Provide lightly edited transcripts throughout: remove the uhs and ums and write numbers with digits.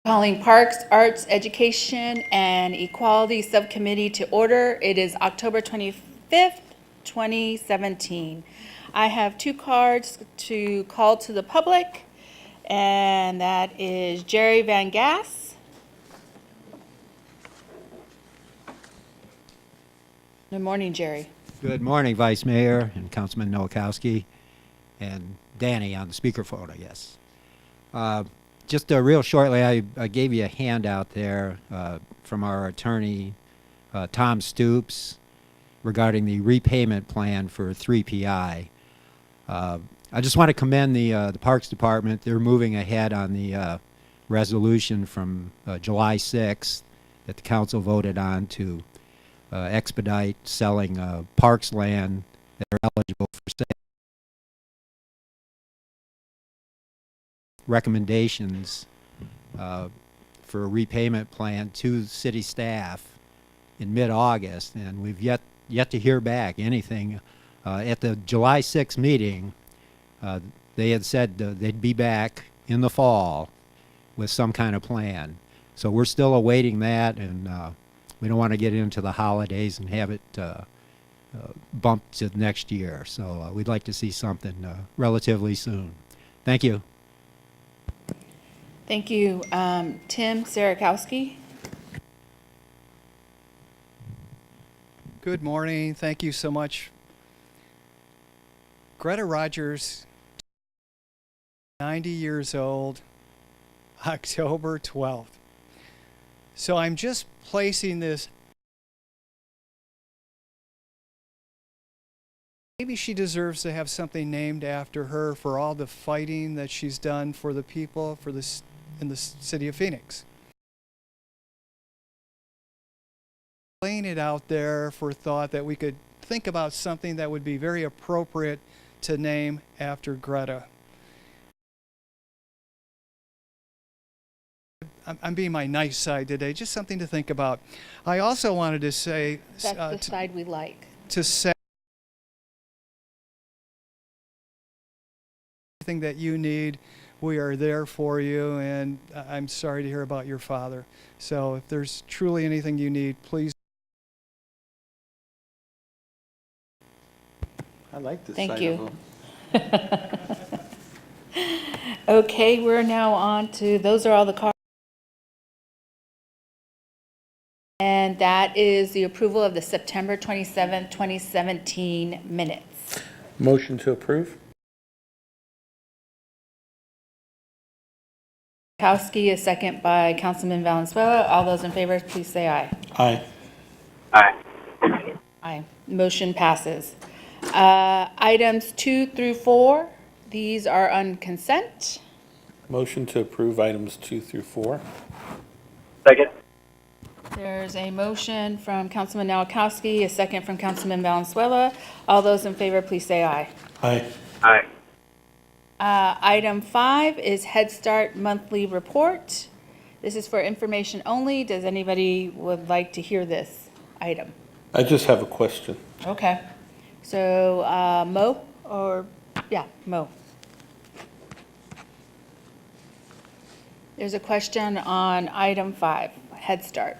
Calling Parks, Arts, Education, and Equality Subcommittee to order. It is October 25th, 2017. I have two cards to call to the public, and that is Jerry Van Gass. Good morning, Jerry. Good morning, Vice Mayor and Councilman Nowakowski and Danny on the speakerphone, I guess. Just real shortly, I gave you a handout there from our attorney, Tom Stoops, regarding the repayment plan for 3PI. I just want to commend the Parks Department. They're moving ahead on the resolution from July 6th that the council voted on to expedite selling parks land that are eligible for sale. Recommendations for a repayment plan to city staff in mid-August, and we've yet to hear back anything. At the July 6th meeting, they had said they'd be back in the fall with some kind of plan. So we're still awaiting that, and we don't want to get into the holidays and have it bumped to next year. So we'd like to see something relatively soon. Thank you. Thank you. Tim Sarakowski. Good morning. Thank you so much. Greta Rogers, 90 years old, October 12th. So I'm just placing this. Maybe she deserves to have something named after her for all the fighting that she's done for the people, for this in the city of Phoenix. Laying it out there for thought that we could think about something that would be very appropriate to name after Greta. I'm being my nice side today, just something to think about. I also wanted to say... That's the side we like. To say anything that you need, we are there for you, and I'm sorry to hear about your father. So if there's truly anything you need, please. I like this Thank side you. of them. Okay, we're now on to, those are all the cards. And that is the approval of the September 27th, 2017 minutes. Motion to approve? Kowski, a second by Councilman Valenzuela. All those in favor, please say aye. Aye. Aye. Motion passes. Items 2 through 4, these are on consent. Motion to approve items 2 through 4? Second. There's a motion from Councilman Nowakowski, a second from Councilman Valenzuela. All those in favor, please say aye. Aye. Aye. Item 5 is Head Start monthly report. This is for information only. Does anybody would like to hear this item? I just have a question. Okay. So, Mo, Mo. There's a question on item 5, Head Start.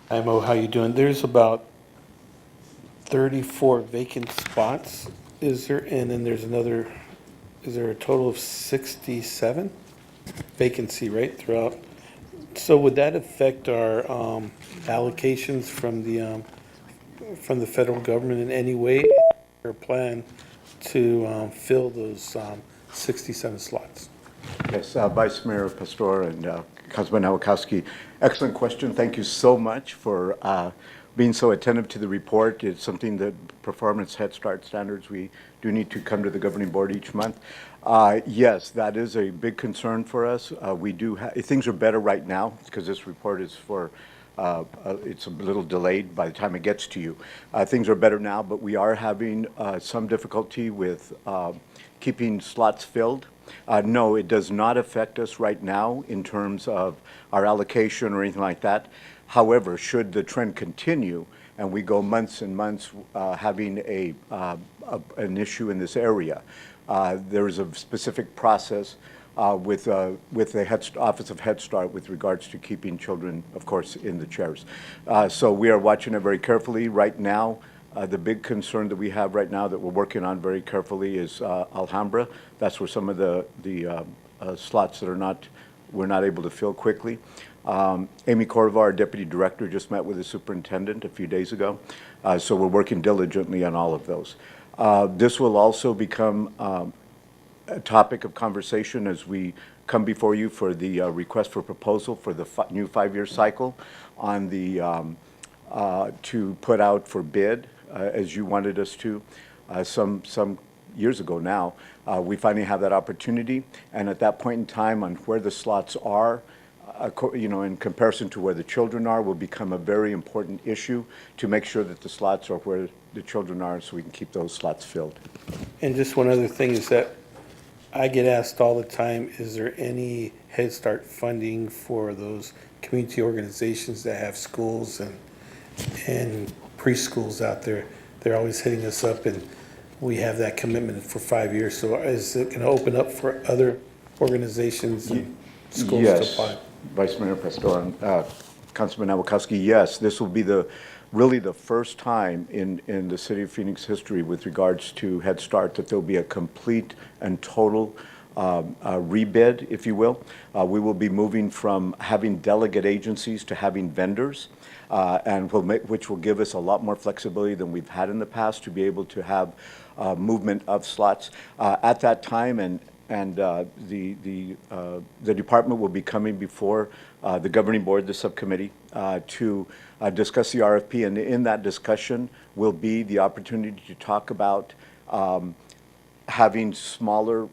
Hi Mo, how you doing? There's about 34 vacant spots. Is there, and then there's another, is there a total of 67 vacancy, right, throughout? So would that affect our allocations from the federal government in any way, or plan to fill those 67 slots? Yes, Vice Mayor Pastor and Councilman Nowakowski, excellent question. Thank you so much for being so attentive to the report. It's something that performance Head Start standards, we do need to come to the governing board each month. Yes, that is a big concern for us. We do things are better right now because this report is for it's a little delayed by the time it gets to you. Things are better now, but we are having some difficulty with keeping slots filled. No, it does not affect us right now in terms of our allocation or anything like that. However, should the trend continue and we go months and months having an issue in this area, there is a specific process with the Office of Head Start with regards to keeping children, of course, in the chairs. So we are watching it very carefully right now. The big concern that we have right now that we're working on very carefully is Alhambra. That's where some of the slots that we're not able to fill quickly. Amy Corva, our deputy director, just met with the superintendent a few days ago. So we're working diligently on all of those. This will also become a topic of conversation as we come before you for the request for proposal for the new 5-year cycle on the to put out for bid, as you wanted us to, some years ago now. We finally have that opportunity, and at that point in time, on where the slots are, in comparison to where the children are, will become a very important issue to make sure that the slots are where the children are, so we can keep those slots filled. And just one other thing is that I get asked all the time, is there any Head Start funding for those community organizations that have schools and preschools out there? They're always hitting us up, and we have that commitment for 5 years. So is it going to open up for other organizations and schools to apply? Yes, Vice Mayor Pastor and Councilman Nowakowski, yes, this will be really the first time in the City of Phoenix history with regards to Head Start that there'll be a complete and total rebid, if you will. We will be moving from having delegate agencies to having vendors, which will give us a lot more flexibility than we've had in the past to be able to have movement of slots. At that time, and the department will be coming before the governing board, the subcommittee, to discuss the RFP, and in that discussion will be the opportunity to talk about having smaller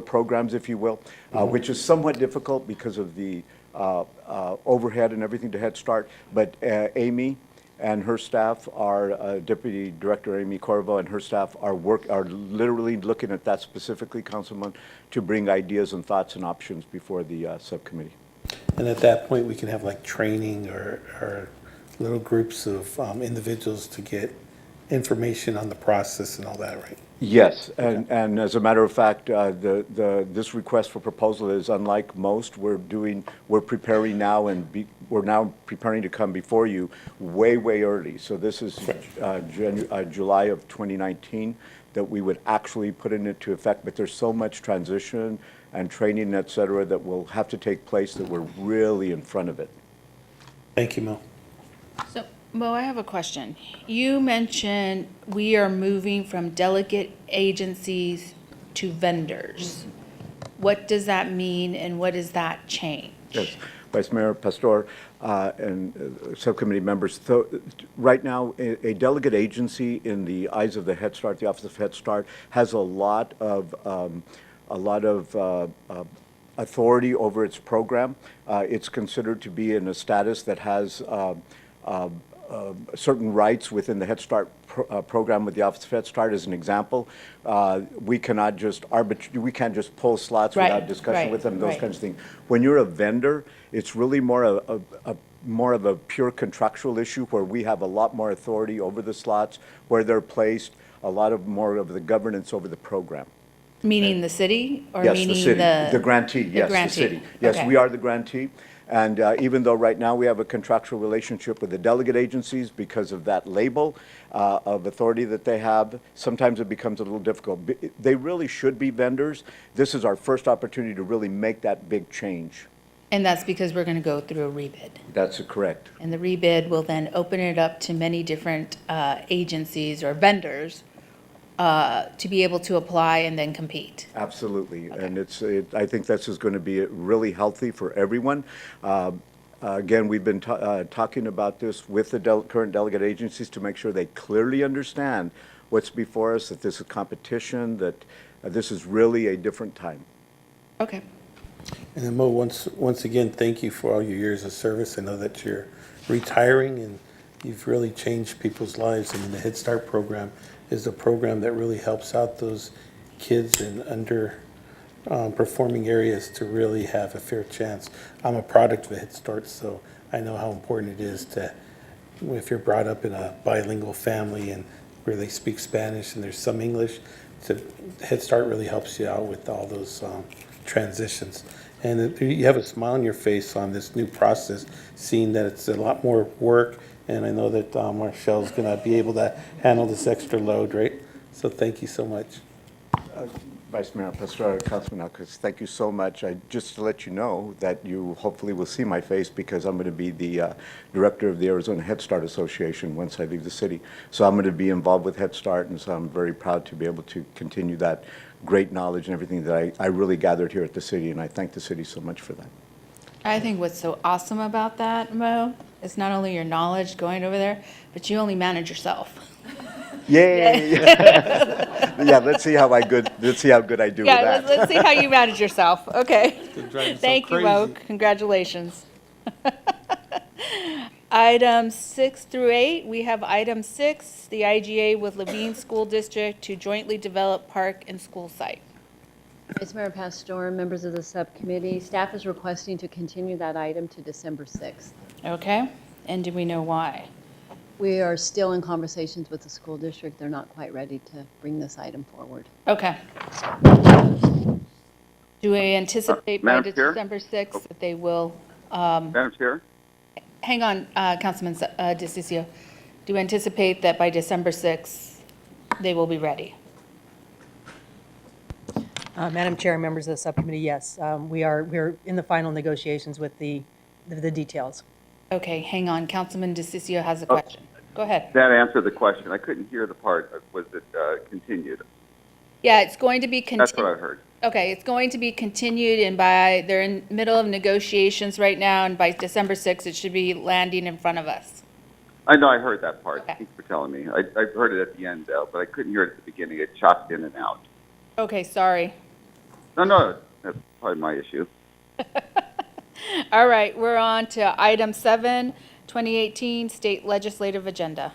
programs, if you will, which is somewhat difficult because of the overhead and everything to Head Start. But Amy and her staff, our Deputy Director Amy Corvo and her staff are literally looking at that specifically, Councilman, to bring ideas and thoughts and options before the subcommittee. And at that point, we can have like training or little groups of individuals to get information on the process and all that, right? Yes, and as a matter of fact, this request for proposal is unlike most. We're preparing now, and we're now preparing to come before you way early. So this is July of 2019 that we would actually put it into effect. But there's so much transition and training, et cetera, that will have to take place that we're really in front of it. Thank you, Mo. So, Mo, I have a question. You mentioned we are moving from delegate agencies to vendors. What does that mean, and what does that change? Yes, Vice Mayor Pastor and subcommittee members. So, right now, a delegate agency in the eyes of the Head Start, the Office of Head Start, has a lot of authority over its program. It's considered to be in a status that has certain rights within the Head Start program with the Office of Head Start. As an example, we cannot just we can't just pull slots without discussion with them, those kinds of things. When you're a vendor, it's really more of a pure contractual issue where we have a lot more authority over the slots, where they're placed, a lot more of the governance over the program. Meaning the city, or Yes, meaning the city, the grantee, yes, the grantee. city. Yes, Okay. we are the grantee. And even though right now we have a contractual relationship with the delegate agencies because of that label of authority that they have, sometimes it becomes a little difficult. They really should be vendors. This is our first opportunity to really make that big change. And that's because we're going to go through a rebid. That's correct. And the rebid will then open it up to many different agencies or vendors to be able to apply and then compete. Absolutely. Okay. And I think this is going to be really healthy for everyone. Again, we've been talking about this with the current delegate agencies to make sure they clearly understand what's before us, that this is competition, that this is really a different time. Okay. And then Mo, once again, thank you for all your years of service. I know that you're retiring, and you've really changed people's lives. I mean, the Head Start program is a program that really helps out those kids in underperforming areas to really have a fair chance. I'm a product of Head Start, so I know how important it is to, if you're brought up in a bilingual family and where they speak Spanish and there's some English, Head Start really helps you out with all those transitions. And you have a smile on your face on this new process, seeing that it's a lot more work. And I know that Marcel's going to be able to handle this extra load, right? So thank you so much. Vice Mayor Pastor, Councilman Alcas, thank you so much. Just to let you know that you hopefully will see my face because I'm going to be the director of the Arizona Head Start Association once I leave the city. So I'm going to be involved with Head Start, and so I'm very proud to be able to continue that great knowledge and everything that I really gathered here at the city, and I thank the city so much for that. I think what's so awesome about that, Mo, is not only your knowledge going over there, but you only manage yourself. Yay! Yeah, let's see how good I do with Yeah, that. let's see how you manage yourself. Okay. drive you so Thank you, Mo. crazy. Congratulations. Items 6 through 8, we have item 6, the IGA with Levine School District to jointly develop park and school site. Vice Mayor Pastor, members of the subcommittee, staff is requesting to continue that item to December 6th. Okay, and do we know why? We are still in conversations with the school district. They're not quite ready to bring this item forward. Okay. Do we anticipate by Madam Chair? December 6th that they will, Madam Chair? hang on, Councilman DeCiccio. Do we anticipate that by December 6th, they will be ready? Madam Chair, members of the subcommittee, yes. We're in the final negotiations with the details. Okay, hang on. Councilman DeCiccio has a question. Go ahead. That answered the question. I couldn't hear the part. Was it continued? Yeah, it's going to be That's what I continued. heard. Okay, it's going to be continued, and they're in middle of negotiations right now, and by December 6th, it should be landing in front of us. I know I heard that part. Okay. Thanks for telling me. I heard it at the end, though, but I couldn't hear it at the beginning. It chopped in and out. Okay, sorry. No, that's probably my issue. All right, we're on to item 7, 2018 State Legislative Agenda.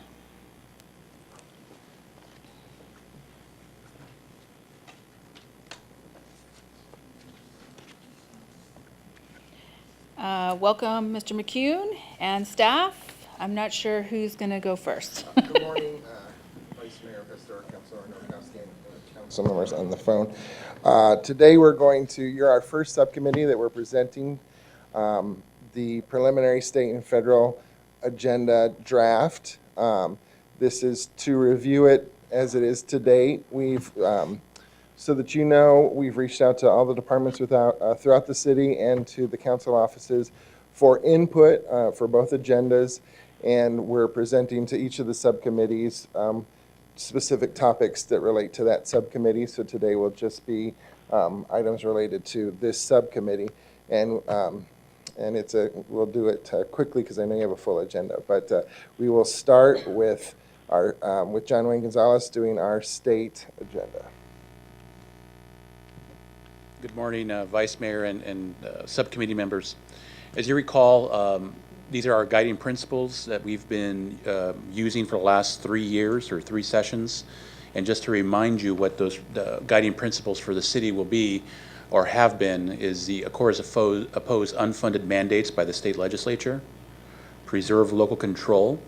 Welcome, Mr. McCune and staff. I'm not sure who's going to go first. Good morning, Vice Mayor Pastor, Councilor Nowakowski, and council members on the phone. Today you're our first subcommittee that we're presenting the preliminary state and federal agenda draft. This is to review it as it is to date. So that you know, we've reached out to all the departments throughout the city and to the council offices for input for both agendas, and we're presenting to each of the subcommittees specific topics that relate to that subcommittee. So today will just be items related to this subcommittee, and we'll do it quickly because I know you have a full agenda. But we will start with with John Wayne Gonzalez doing our state agenda. Good morning, Vice Mayor and subcommittee members. As you recall, these are our guiding principles that we've been using for the last 3 years or 3 sessions. And just to remind you what those guiding principles for the city will be or have been is the oppose unfunded mandates by the state legislature, preserve local control,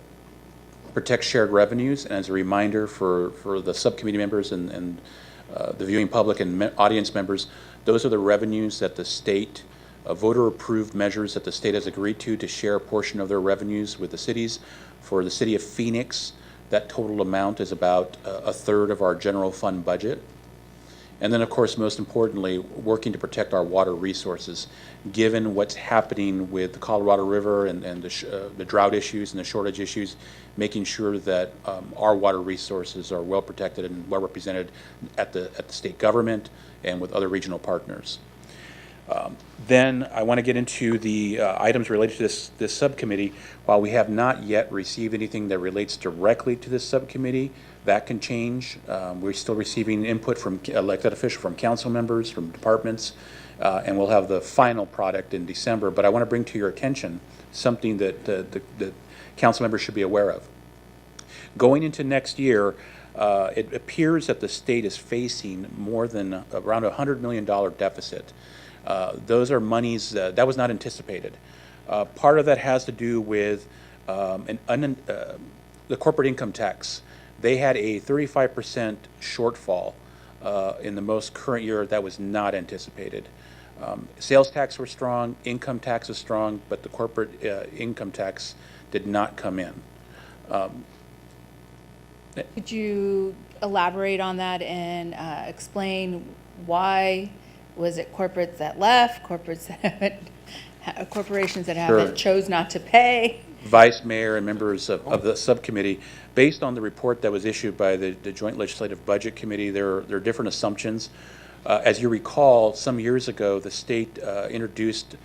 protect shared revenues, and as a reminder for the subcommittee members and the viewing public and audience members, those are the revenues that the state, voter-approved measures that the state has agreed to share a portion of their revenues with the cities. For the city of Phoenix, that total amount is about a third of our general fund budget. And then, of course, most importantly, working to protect our water resources, given what's happening with the Colorado River and the drought issues and the shortage issues, making sure that our water resources are well protected and well represented at the state government and with other regional partners. Then I want to get into the items related to this subcommittee. While we have not yet received anything that relates directly to this subcommittee, that can change. We're still receiving input from elected officials, from council members, from departments, and we'll have the final product in December. But I want to bring to your attention something that the council members should be aware of. Going into next year, it appears that the state is facing more than around a $100 million deficit. Those are monies that was not anticipated. Part of that has to do with the corporate income tax. They had a 35% shortfall in the most current year, that was not anticipated. Sales tax were strong, income tax was strong, but the corporate income tax did not come in. Could you elaborate on that and explain why? Was it corporates that left, corporations that haven't chose not to pay? Vice Mayor and members of the subcommittee, based on the report that was issued by the Joint Legislative Budget Committee, there are different assumptions. As you recall, some years ago, the state introduced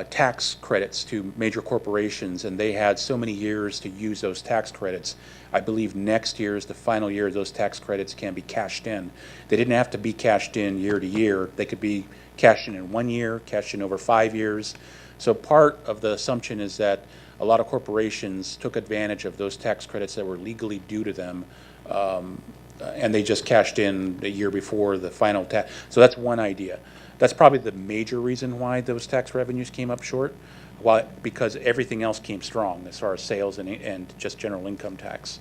tax credits to major corporations, and they had so many years to use those tax credits. I believe next year is the final year those tax credits can be cashed in. They didn't have to be cashed in year to year. They could be cashed in 1 year, cashed in over 5 years. So part of the assumption is that a lot of corporations took advantage of those tax credits that were legally due to them, and they just cashed in a year before the final tax. So that's one idea. That's probably the major reason why those tax revenues came up short, because everything else came strong as far as sales and just general income tax.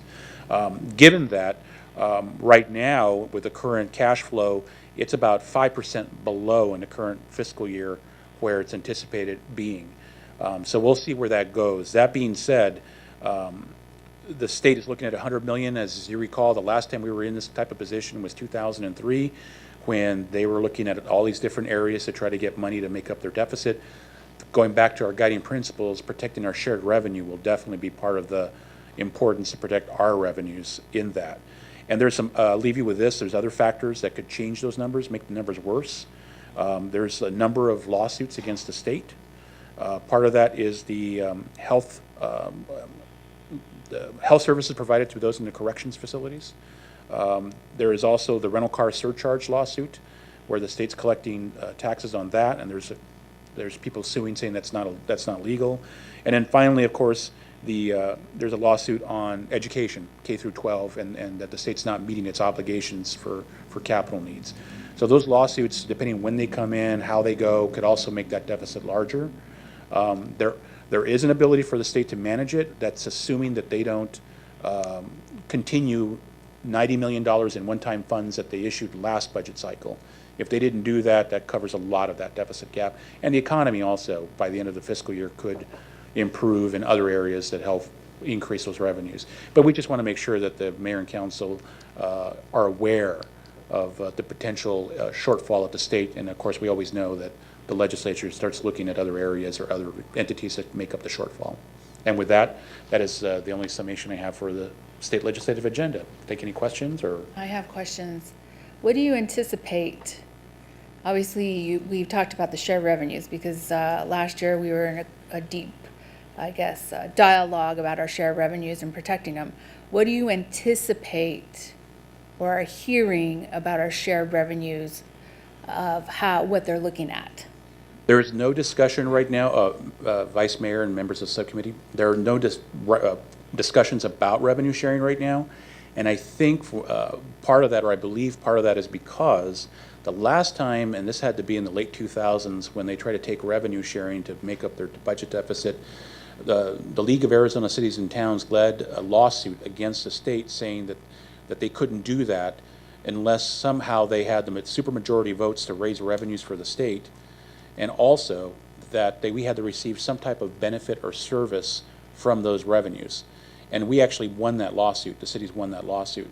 Given that, right now, with the current cash flow, it's about 5% below in the current fiscal year where it's anticipated being. So we'll see where that goes. That being said, the state is looking at $100 million. As you recall, the last time we were in this type of position was 2003, when they were looking at all these different areas to try to get money to make up their deficit. Going back to our guiding principles, protecting our shared revenue will definitely be part of the importance to protect our revenues in that. And there's some, I'll leave you with this, there's other factors that could change those numbers, make the numbers worse. There's a number of lawsuits against the state. Part of that is the health services provided to those in the corrections facilities. There is also the rental car surcharge lawsuit, where the state's collecting taxes on that, and there's people suing saying that's not legal. And then finally, of course, there's a lawsuit on education, K through 12, and that the state's not meeting its obligations for capital needs. So those lawsuits, depending when they come in, how they go, could also make that deficit larger. There is an ability for the state to manage it. That's assuming that they don't continue $90 million in one-time funds that they issued last budget cycle. If they didn't do that, that covers a lot of that deficit gap. And the economy also, by the end of the fiscal year, could improve in other areas that help increase those revenues. But we just want to make sure that the mayor and council are aware of the potential shortfall at the state. And of course, we always know that the legislature starts looking at other areas or other entities that make up the shortfall. And with that, that is the only summation I have for the state legislative agenda. Take any questions or? I have questions. What do you anticipate? Obviously, we've talked about the share revenues because last year we were in a deep, I guess, dialogue about our share revenues and protecting them. What do you anticipate or are hearing about our share revenues of what they're looking at? There is no discussion right now, Vice Mayor and members of the subcommittee. There are no discussions about revenue sharing right now. And I think part of that, or I believe part of that, is because the last time, and this had to be in the late 2000s, when they tried to take revenue sharing to make up their budget deficit, the League of Arizona Cities and Towns led a lawsuit against the state saying that they couldn't do that unless somehow they had the supermajority votes to raise revenues for the state, and also that we had to receive some type of benefit or service from those revenues. And we actually won that lawsuit. The cities won that lawsuit.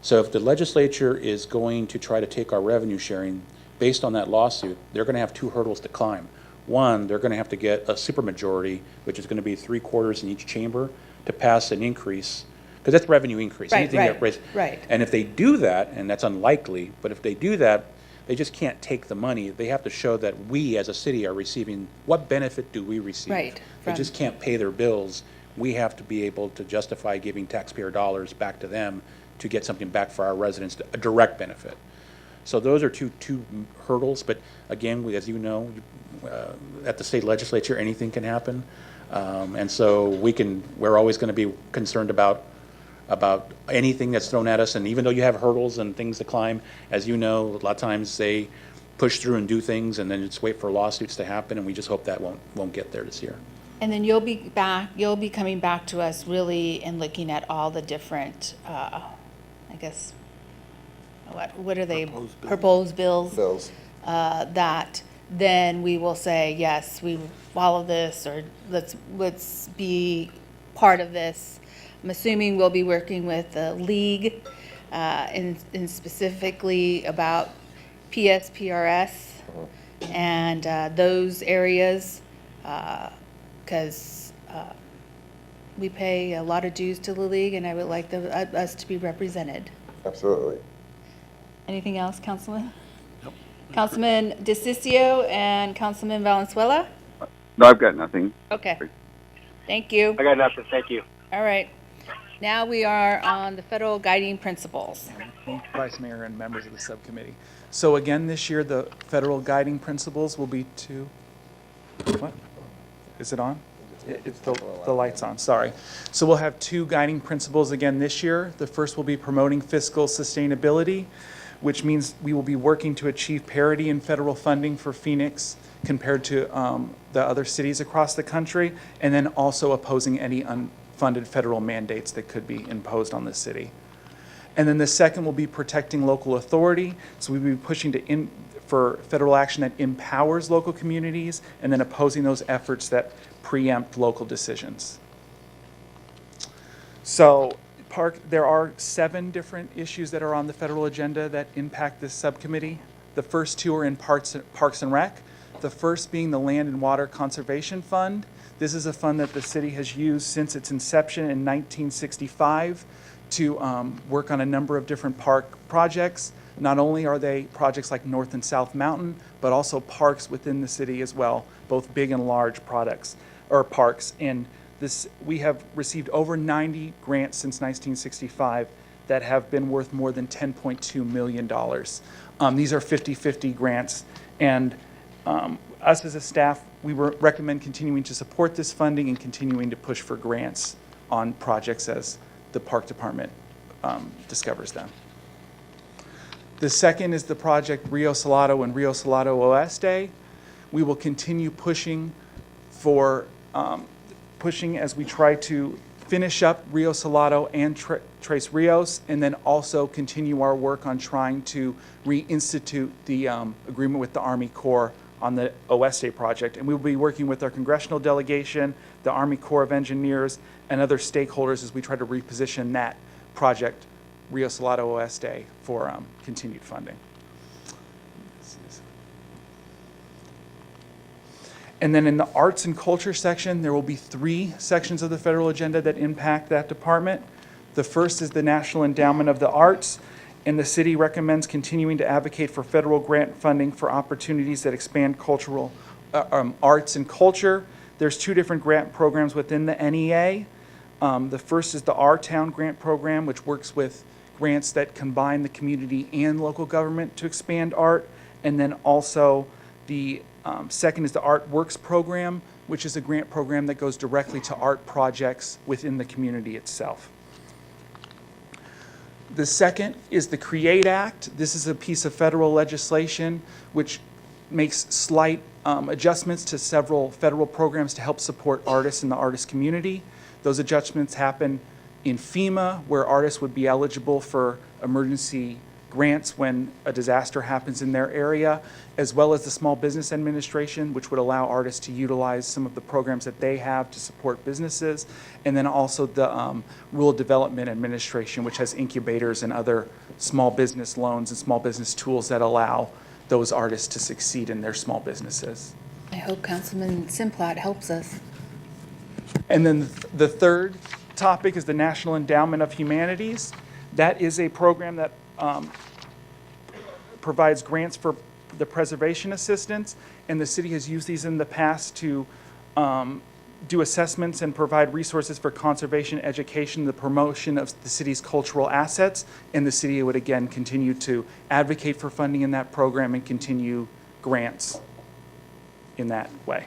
So if the legislature is going to try to take our revenue sharing based on that lawsuit, they're going to have two hurdles to climb. One, they're going to have to get a supermajority, which is going to be 3/4 in each chamber, to pass an increase, because that's revenue increase. Right. And if they do that, and that's unlikely, but if they do that, they just can't take the money. They have to show that we as a city are receiving, what benefit do we receive? Right. They just can't pay their bills. We have to be able to justify giving taxpayer dollars back to them to get something back for our residents, a direct benefit. So those are two hurdles, but again, as you know, at the state legislature, anything can happen. And so we're always going to be concerned about anything that's thrown at us. And even though you have hurdles and things to climb, as you know, a lot of times they push through and do things and then just wait for lawsuits to happen, and we just hope that won't get there this year. And then you'll be coming back to us really and looking at all the different, I guess, what are they? Proposed bills. Proposed bills. Bills. That then we will say, yes, we follow this, or let's be part of this. I'm assuming we'll be working with the league, in specifically about PSPRS and those areas, because we pay a lot of dues to the league, and I would like us to be represented. Absolutely. Anything else, Councilman? Nope. Councilman DeCiccio and Councilman Valenzuela? No, I've got nothing. Okay. Thank you. I got nothing, thank you. All right. Now we are on the federal guiding principles. Vice Mayor and members of the subcommittee. So again, this year, the federal guiding principles will be to, what? Is it on? It's the light's on, sorry. So we'll have 2 guiding principles again this year. The first will be promoting fiscal sustainability, which means we will be working to achieve parity in federal funding for Phoenix compared to the other cities across the country, and then also opposing any unfunded federal mandates that could be imposed on the city. And then the second will be protecting local authority. So we'll be pushing for federal action that empowers local communities, and then opposing those efforts that preempt local decisions. So there are 7 different issues that are on the federal agenda that impact this subcommittee. The first 2 are in Parks and Rec. The first being the Land and Water Conservation Fund. This is a fund that the city has used since its inception in 1965 to work on a number of different park projects. Not only are they projects like North and South Mountain, but also parks within the city as well, both big and large parks. And we have received over 90 grants since 1965 that have been worth more than $10.2 million. These are 50-50 grants, and us as a staff, we recommend continuing to support this funding and continuing to push for grants on projects as the Park Department discovers them. The second is the project Rio Salado and Rio Salado Oeste. We will continue pushing as we try to finish up Rio Salado and Tres Rios, and then also continue our work on trying to reinstitute the agreement with the Army Corps on the Oeste project. And we will be working with our congressional delegation, the Army Corps of Engineers, and other stakeholders as we try to reposition that project, Rio Salado Oeste, for continued funding. And then in the arts and culture section, there will be 3 sections of the federal agenda that impact that department. The first is the National Endowment of the Arts, and the city recommends continuing to advocate for federal grant funding for opportunities that expand cultural arts and culture. There's 2 different grant programs within the NEA. The first is the Our Town grant program, which works with grants that combine the community and local government to expand art. And then also the second is the Art Works program, which is a grant program that goes directly to art projects within the community itself. The second is the CREATE Act. This is a piece of federal legislation which makes slight adjustments to several federal programs to help support artists in the artist community. Those adjustments happen in FEMA, where artists would be eligible for emergency grants when a disaster happens in their area, as well as the Small Business Administration, which would allow artists to utilize some of the programs that they have to support businesses, and then also the Rural Development Administration, which has incubators and other small business loans and small business tools that allow those artists to succeed in their small businesses. I hope Councilman Simplot helps us. And then the third topic is the National Endowment of Humanities. That is a program that provides grants for the preservation assistance, and the city has used these in the past to do assessments and provide resources for conservation, education, the promotion of the city's cultural assets, and the city would again continue to advocate for funding in that program and continue grants in that way.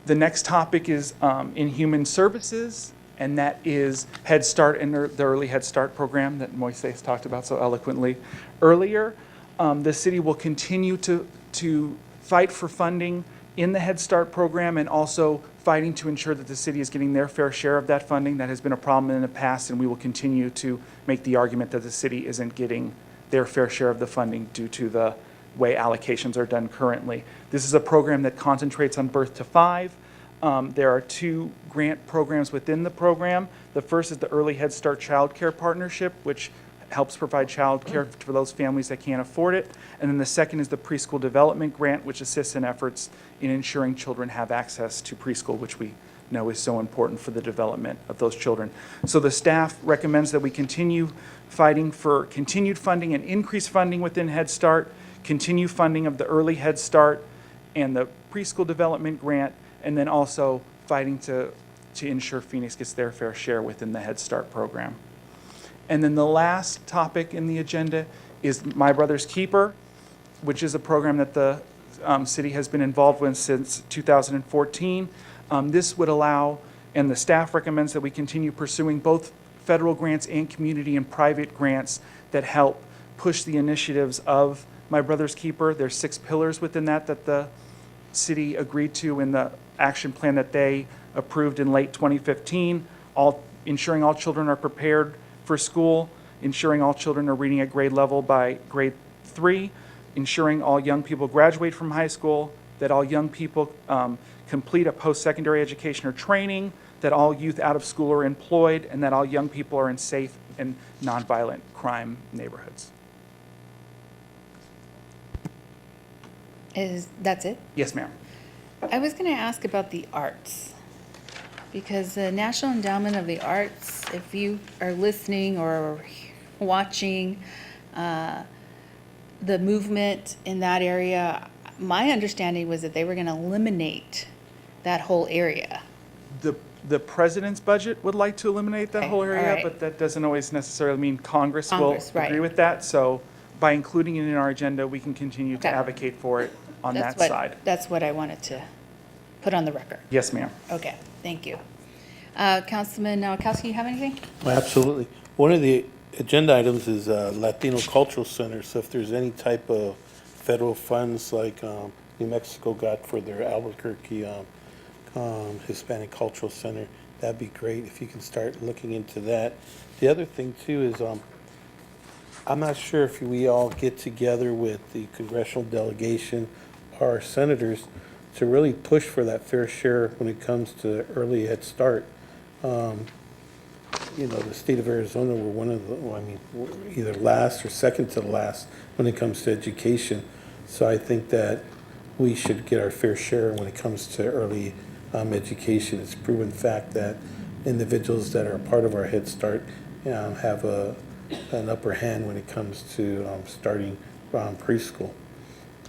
The next topic is in human services, and that is Head Start and the Early Head Start program that Moises talked about so eloquently earlier. The city will continue to fight for funding in the Head Start program and also fighting to ensure that the city is getting their fair share of that funding. That has been a problem in the past, and we will continue to make the argument that the city isn't getting their fair share of the funding due to the way allocations are done currently. This is a program that concentrates on birth to 5. There are 2 grant programs within the program. The first is the Early Head Start Child Care Partnership, which helps provide child care for those families that can't afford it. And then the second is the Preschool Development Grant, which assists in efforts in ensuring children have access to preschool, which we know is so important for the development of those children. So the staff recommends that we continue fighting for continued funding and increased funding within Head Start, continue funding of the Early Head Start and the Preschool Development Grant, and then also fighting to ensure Phoenix gets their fair share within the Head Start program. And then the last topic in the agenda is My Brother's Keeper, which is a program that the city has been involved with since 2014. This would allow, and the staff recommends that we continue pursuing both federal grants and community and private grants that help push the initiatives of My Brother's Keeper. There's 6 pillars within that the city agreed to in the action plan that they approved in late 2015. Ensuring all children are prepared for school, ensuring all children are reading at grade level by grade 3, ensuring all young people graduate from high school, that all young people complete a post-secondary education or training, that all youth out of school are employed, and that all young people are in safe and nonviolent crime neighborhoods. That's it? Yes, ma'am. I was going to ask about the arts, because the National Endowment of the Arts, if you are listening or watching the movement in that area, my understanding was that they were going to eliminate that whole area. The president's budget would like to eliminate that Okay, whole all area, right. but that doesn't always necessarily mean Congress will Congress, right. agree with that. So by including it in our agenda, we can continue to Okay. advocate for it on that side. That's what I wanted to put on the record. Yes, ma'am. Okay, thank you. Councilman Nowakowski, you have anything? Absolutely. One of the agenda items is Latino Cultural Center, so if there's any type of federal funds like New Mexico got for their Albuquerque Hispanic Cultural Center, that'd be great if you can start looking into that. The other thing too is I'm not sure if we all get together with the congressional delegation, our senators, to really push for that fair share when it comes to early Head Start. You know, the state of Arizona, we're one of the, well, I mean, we're either last or second to last when it comes to education. So I think that we should get our fair share when it comes to early education. It's proven fact that individuals that are part of our Head Start have an upper hand when it comes to starting preschool.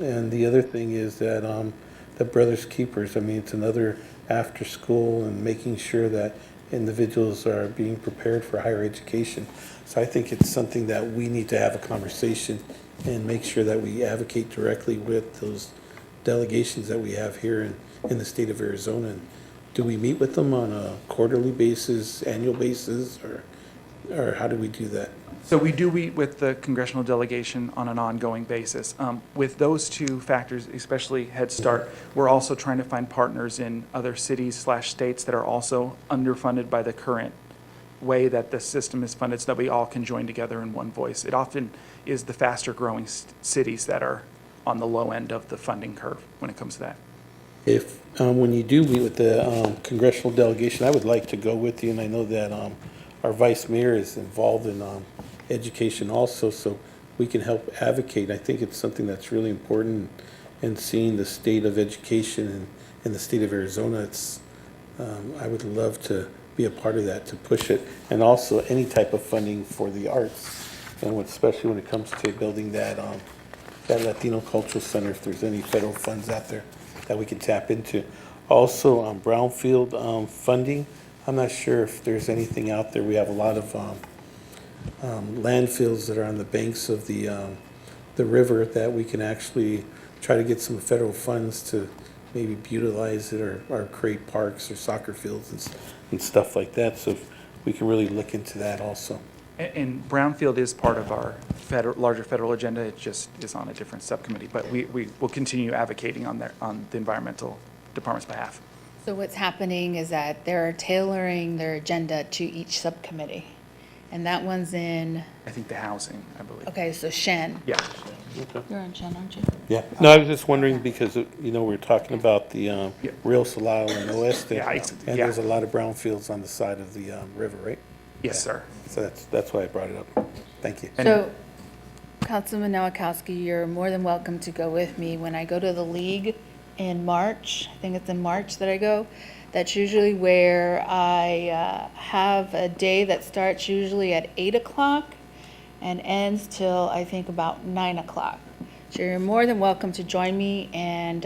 And the other thing is that the Brothers Keepers, I mean, it's another after school and making sure that individuals are being prepared for higher education. So I think it's something that we need to have a conversation and make sure that we advocate directly with those delegations that we have here in the state of Arizona. And do we meet with them on a quarterly basis, annual basis, or how do we do that? So we do meet with the congressional delegation on an ongoing basis. With those 2 factors, especially Head Start, we're also trying to find partners in other cities/states that are also underfunded by the current way that the system is funded, so that we all can join together in one voice. It often is the faster growing cities that are on the low end of the funding curve when it comes to that. If, when you do meet with the congressional delegation, I would like to go with you, and I know that our vice mayor is involved in education also, so we can help advocate. I think it's something that's really important, and seeing the state of education in the state of Arizona, it's, I would love to be a part of that, to push it, and also any type of funding for the arts, and especially when it comes to building that Latino Cultural Center, if there's any federal funds out there that we can tap into. Also, brownfield funding, I'm not sure if there's anything out there. We have a lot of landfills that are on the banks of the river that we can actually try to get some federal funds to maybe utilize it or create parks or soccer fields and stuff like that. So we can really look into that also. And brownfield is part of our larger federal agenda. It just is on a different subcommittee, but we will continue advocating on the environmental department's behalf. So what's happening is that they're tailoring their agenda to each subcommittee. And that one's in, I think the housing, I believe. okay, so Shen. Yeah. You're on Shen, aren't you? Yeah, no, I was just wondering because, we're talking about the Yeah. real Salado and Oeste. Yeah, And yeah. there's a lot of brownfields on the side of the river, right? Yes, sir. So that's why I brought it up. Thank you. And- So, Councilman Nowakowski, you're more than welcome to go with me when I go to the league in March. I think it's in March that I go. That's usually where I have a day that starts usually at 8 o'clock and ends till I think about 9 o'clock. So you're more than welcome to join me. And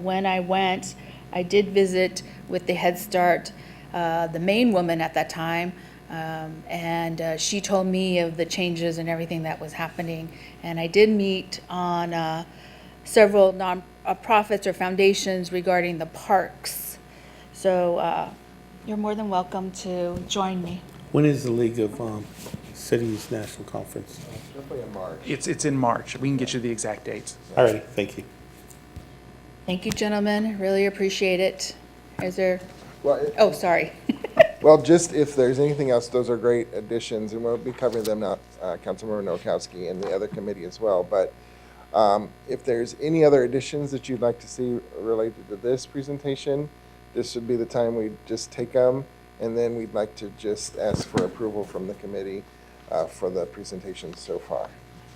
when I went, I did visit with the Head Start, the main woman at that time. And she told me of the changes and everything that was happening. And I did meet on several non-profits or foundations regarding the parks. So you're more than welcome to join me. When is the League of Cities National Conference? Definitely in March. It's in March. We can get you the exact dates. All right, thank you. Thank you, gentlemen. Really appreciate it. Is there, Well, oh, sorry. well, just if there's anything else, those are great additions, and we'll be covering them now, Councilmember Nowakowski and the other committee as well. But if there's any other additions that you'd like to see related to this presentation, this would be the time we just take them, and then we'd like to just ask for approval from the committee for the presentation so far.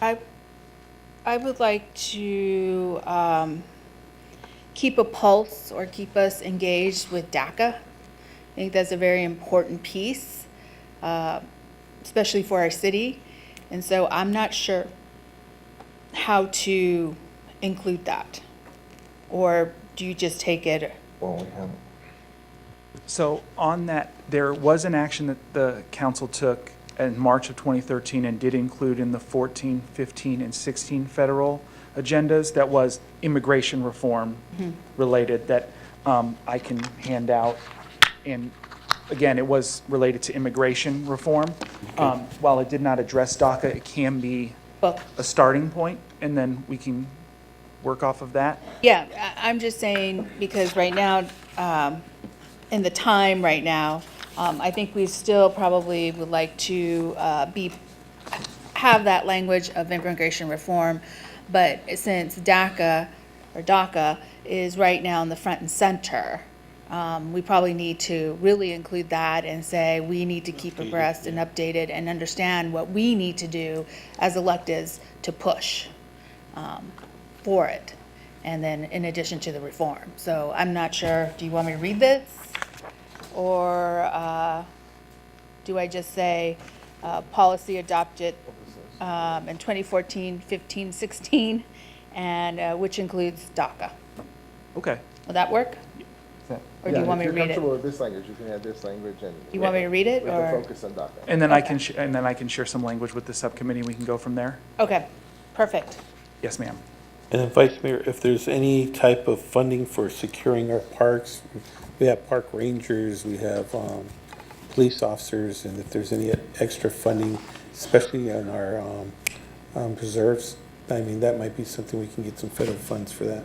I would like to keep a pulse or keep us engaged with DACA. I think that's a very important piece, especially for our city. And so I'm not sure how to include that. Or do you just take it? Well, we haven't. So on that, there was an action that the council took in March of 2013 and did include in the 14, 15, and 16 federal agendas that was immigration reform related that I can hand out. And again, it was related to immigration reform. While it did not address DACA, it can be Well, a starting point, and then we can work off of that. yeah, I'm just saying because right now, in the time right now, I think we still probably would like to have that language of immigration reform. But since DACA is right now in the front and center, we probably need to really include that and say we need to keep abreast and updated and understand what we need to do as electeds to push for it. And then in addition to the reform. So I'm not sure, do you want me to read this? Or do I just say policy adopted in 2014, 15, 16, and which includes DACA? Okay. Will that work? Or do you want me to read it? If you're comfortable with this language, you can add this language and. You want me to read it, With the or? focus on DACA. And then I can, I can share some language with the subcommittee, and we can go from there. Okay, perfect. Yes, ma'am. And then Vice Mayor, if there's any type of funding for securing our parks, we have park rangers, we have police officers, and if there's any extra funding, especially on our preserves, I mean, that might be something we can get some federal funds for that.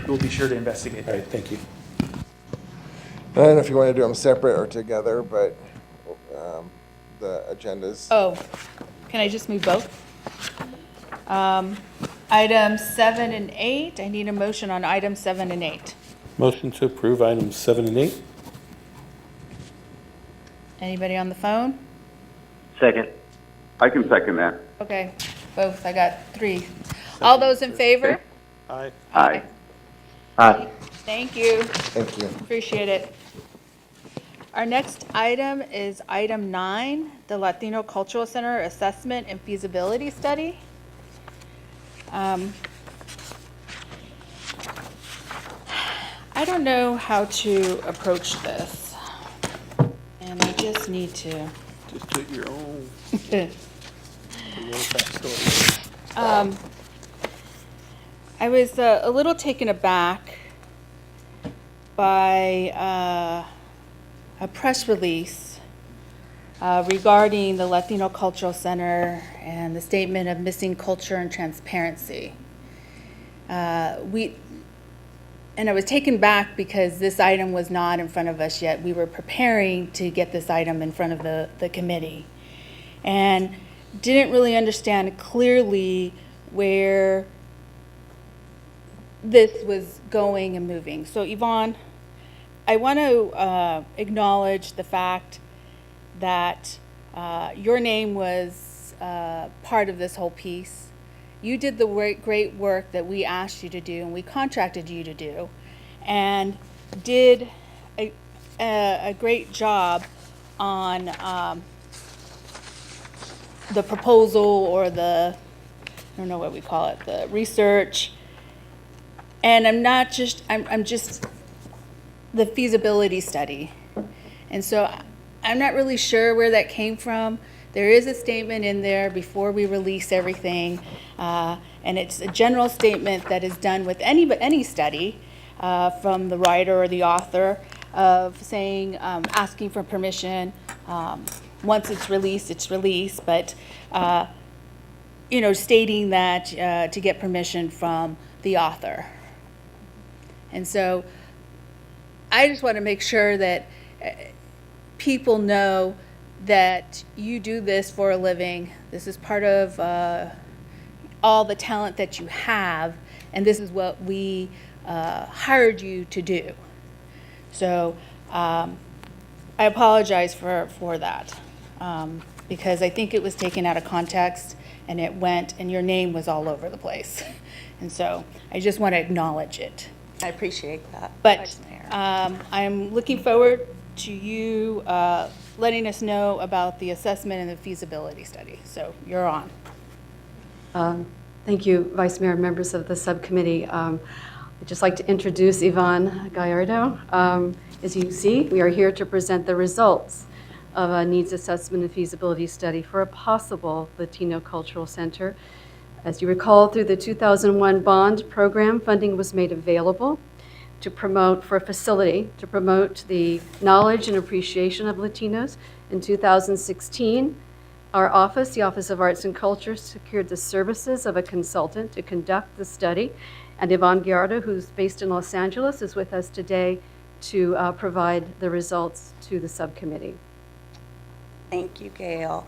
We'll be sure to investigate All that. right, thank you. I don't know if you want to do them separate or together, but the agendas. Oh, can I just move both? Items 7 and 8, I need a motion on items 7 and 8. Motion to approve items 7 and 8. Anybody on the phone? Second. I can second that. Okay, both, I got 3. All those in favor? Aye. Aye. Aye. Thank you, Thank you. appreciate it. Our next item is item 9, the Latino Cultural Center Assessment and Feasibility Study. I don't know how to approach this, and I just need to. Just do it your own. I was a little taken aback by a press release regarding the Latino Cultural Center and the statement of missing culture and transparency. and I was taken back because this item was not in front of us yet. We were preparing to get this item in front of the committee, and didn't really understand clearly where this was going and moving. So Yvonne, I want to acknowledge the fact that your name was part of this whole piece. You did the great work that we asked you to do and we contracted you to do, and did a great job on the proposal, or the, I don't know what we call it, the research. And I'm just the feasibility study. And so I'm not really sure where that came from. There is a statement in there before we release everything, and it's a general statement that is done with any study from the writer or the author, of saying, asking for permission. Once it's released, but stating that to get permission from the author. And so I just want to make sure that people know that you do this for a living. This is part of all the talent that you have, and this is what we hired you to do. So I apologize for that, because I think it was taken out of context, and it went, and your name was all over the place. And so I just want to acknowledge it. I appreciate that. But Vice Mayor. I'm looking forward to you letting us know about the assessment and the feasibility study. So you're on. Thank you, Vice Mayor and members of the subcommittee. I'd just like to introduce Yvonne Gallardo. As you see, we are here to present the results of a needs assessment and feasibility study for a possible Latino Cultural Center. As you recall, through the 2001 bond program, funding was made available to promote, for a facility, to promote the knowledge and appreciation of Latinos. In 2016, our office, the Office of Arts and Culture, secured the services of a consultant to conduct the study. And Yvonne Gallardo, who's based in Los Angeles, is with us today to provide the results to the subcommittee. Thank you, Gail.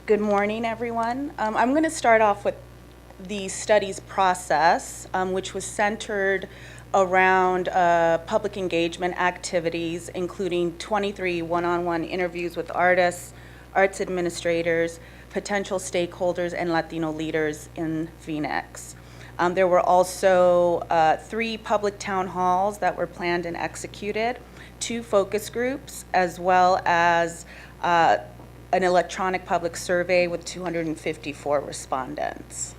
Good morning, everyone. I'm going to start off with the study's process, which was centered around public engagement activities, including 23 one-on-one interviews with artists, arts administrators, potential stakeholders, and Latino leaders in Phoenix. There were also 3 public town halls that were planned and executed, 2 focus groups, as well as an electronic public survey with 254 respondents.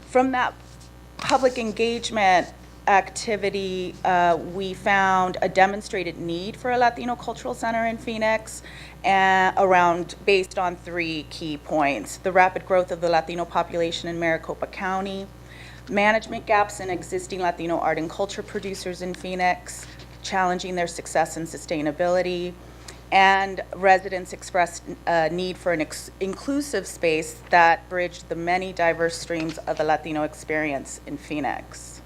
From that public engagement activity, we found a demonstrated need for a Latino Cultural Center in Phoenix, based on 3 key points: the rapid growth of the Latino population in Maricopa County, management gaps in existing Latino art and culture producers in Phoenix, challenging their success and sustainability, and residents expressed a need for an inclusive space that bridged the many diverse streams of the Latino experience in Phoenix.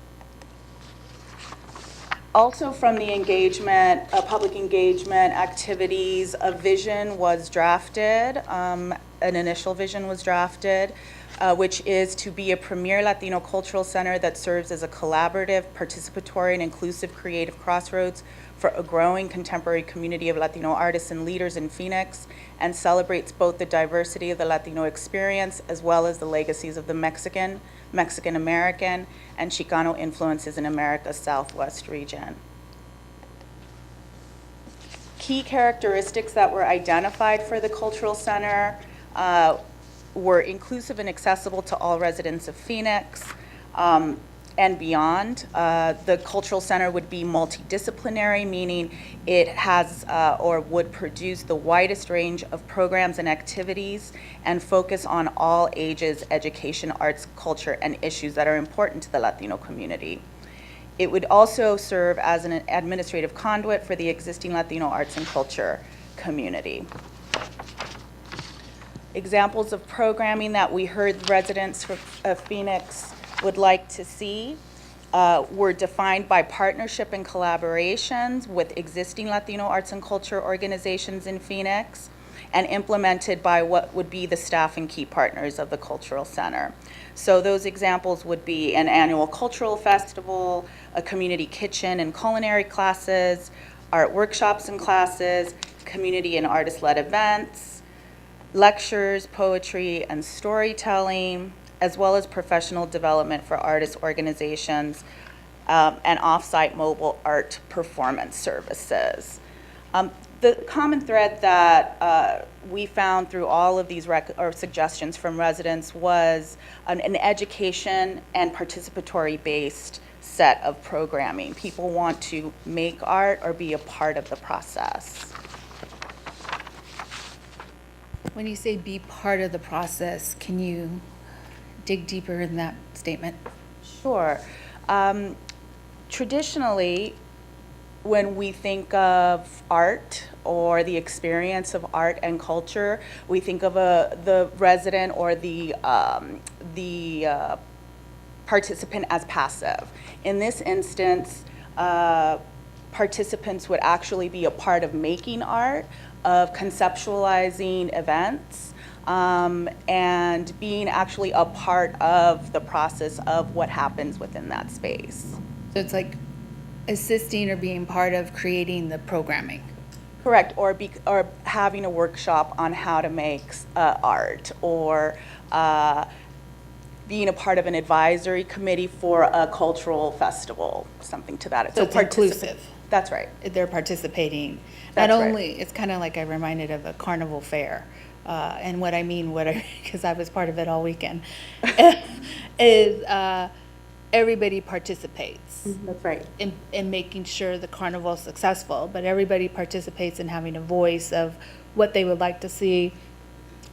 Also from the engagement, public engagement activities, a vision was drafted, an initial vision was drafted, which is to be a premier Latino cultural center that serves as a collaborative, participatory, and inclusive creative crossroads for a growing contemporary community of Latino artists and leaders in Phoenix, and celebrates both the diversity of the Latino experience as well as the legacies of the Mexican, Mexican-American, and Chicano influences in America's Southwest region. Key characteristics that were identified for the Cultural Center were inclusive and accessible to all residents of Phoenix and beyond. The Cultural Center would be multidisciplinary, meaning it has or would produce the widest range of programs and activities and focus on all ages, education, arts, culture, and issues that are important to the Latino community. It would also serve as an administrative conduit for the existing Latino arts and culture community. Examples of programming that we heard residents of Phoenix would like to see were defined by partnership and collaborations with existing Latino arts and culture organizations in Phoenix, and implemented by what would be the staff and key partners of the Cultural Center. So those examples would be an annual cultural festival, a community kitchen and culinary classes, art workshops and classes, community and artist-led events, lectures, poetry, and storytelling, as well as professional development for artist organizations, and off-site mobile art performance services. The common thread that we found through all of these suggestions from residents was an education and participatory-based set of programming. People want to make art or be a part of the process. When you say be part of the process, can you dig deeper in that statement? Sure. Traditionally, when we think of art or the experience of art and culture, we think of the resident or the participant as passive. In this instance, participants would actually be a part of making art, of conceptualizing events, and being actually a part of the process of what happens within that space. So it's like assisting or being part of creating the programming. Correct, or having a workshop on how to make art, or being a part of an advisory committee for a cultural festival, something to that. So it's inclusive. That's right. They're participating. That's Not right. only, it's kind of like I'm reminded of a carnival fair. And what I mean, because I was part of it all weekend, is everybody participates. That's right. In making sure the carnival is successful, but everybody participates in having a voice of what they would like to see,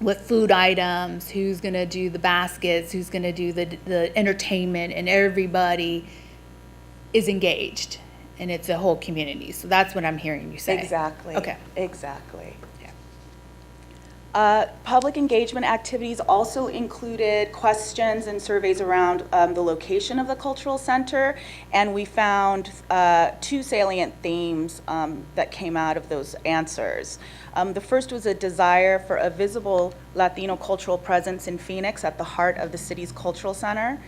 what food items, who's going to do the baskets, who's going to do the entertainment, and everybody is engaged, and it's a whole community. So that's what I'm hearing you say. Exactly. Okay. Exactly. Public engagement activities also included questions and surveys around the location of the cultural center, and we found two salient themes that came out of those answers. The first was a desire for a visible Latino cultural presence in Phoenix at the heart of the city's cultural center.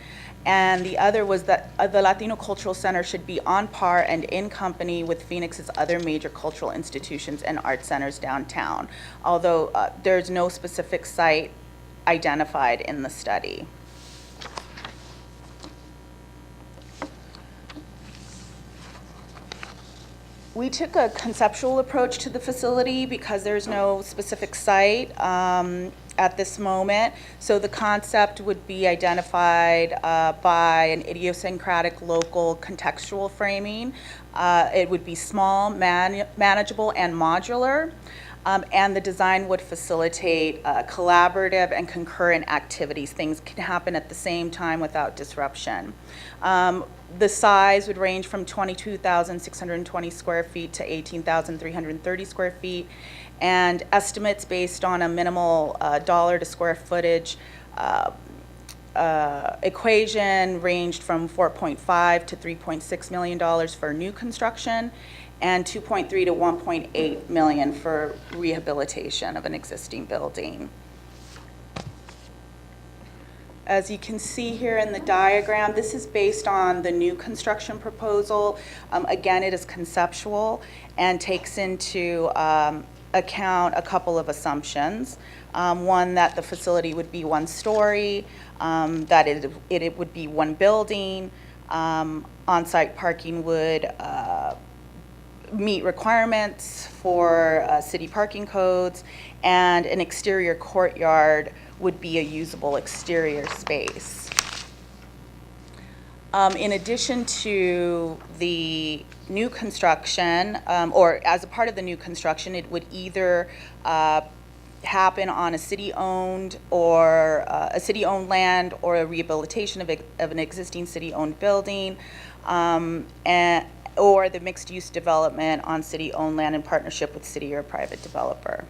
And the other was that the Latino Cultural Center should be on par and in company with Phoenix's other major cultural institutions and art centers downtown, although there's no specific site identified in the study. We took a conceptual approach to the facility because there's no specific site at this moment. So the concept would be identified by an idiosyncratic local contextual framing. It would be small, manageable, and modular. And the design would facilitate collaborative and concurrent activities. Things can happen at the same time without disruption. The size would range from 22,620 square feet to 18,330 square feet, and estimates based on a minimal dollar to square footage equation ranged from $4.5 to $3.6 million for new construction, and $2.3 to $1.8 million for rehabilitation of an existing building. As you can see here in the diagram, this is based on the new construction proposal. Again, it is conceptual and takes into account a couple of assumptions. One, that the facility would be one story, that it would be one building, on-site parking would meet requirements for city parking codes, and an exterior courtyard would be a usable exterior space. In addition to the new construction, or as a part of the new construction, it would either happen on a city-owned or a city-owned land, or a rehabilitation of an existing city-owned building, or the mixed-use development on city-owned land in partnership with city or private developer.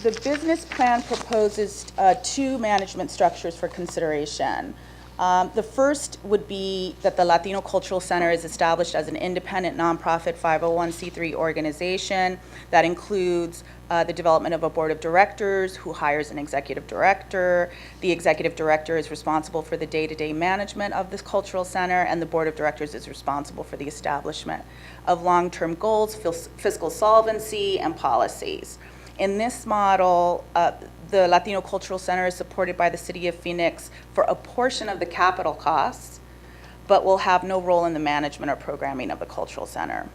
The business plan proposes two management structures for consideration. The first would be that the Latino Cultural Center is established as an independent nonprofit 501c3 organization that includes the development of a board of directors who hires an executive director. The executive director is responsible for the day-to-day management of this cultural center, and the board of directors is responsible for the establishment of long-term goals, fiscal solvency, and policies. In this model, the Latino Cultural Center is supported by the City of Phoenix for a portion of the capital costs, but will have no role in the management or programming of the cultural center.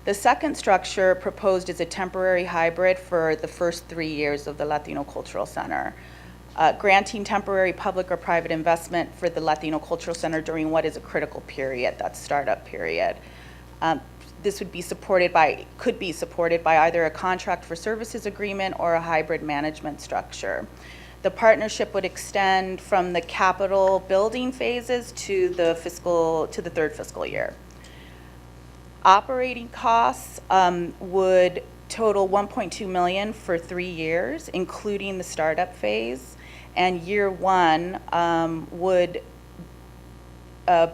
The second structure proposed is a temporary hybrid for the first 3 years of the Latino Cultural Center, granting temporary public or private investment for the Latino Cultural Center during what is a critical period, that startup period. This would be could be supported by either a contract for services agreement or a hybrid management structure. The partnership would extend from the capital building phases to the third fiscal year. Operating costs would total $1.2 million for 3 years, including the startup phase, and year one would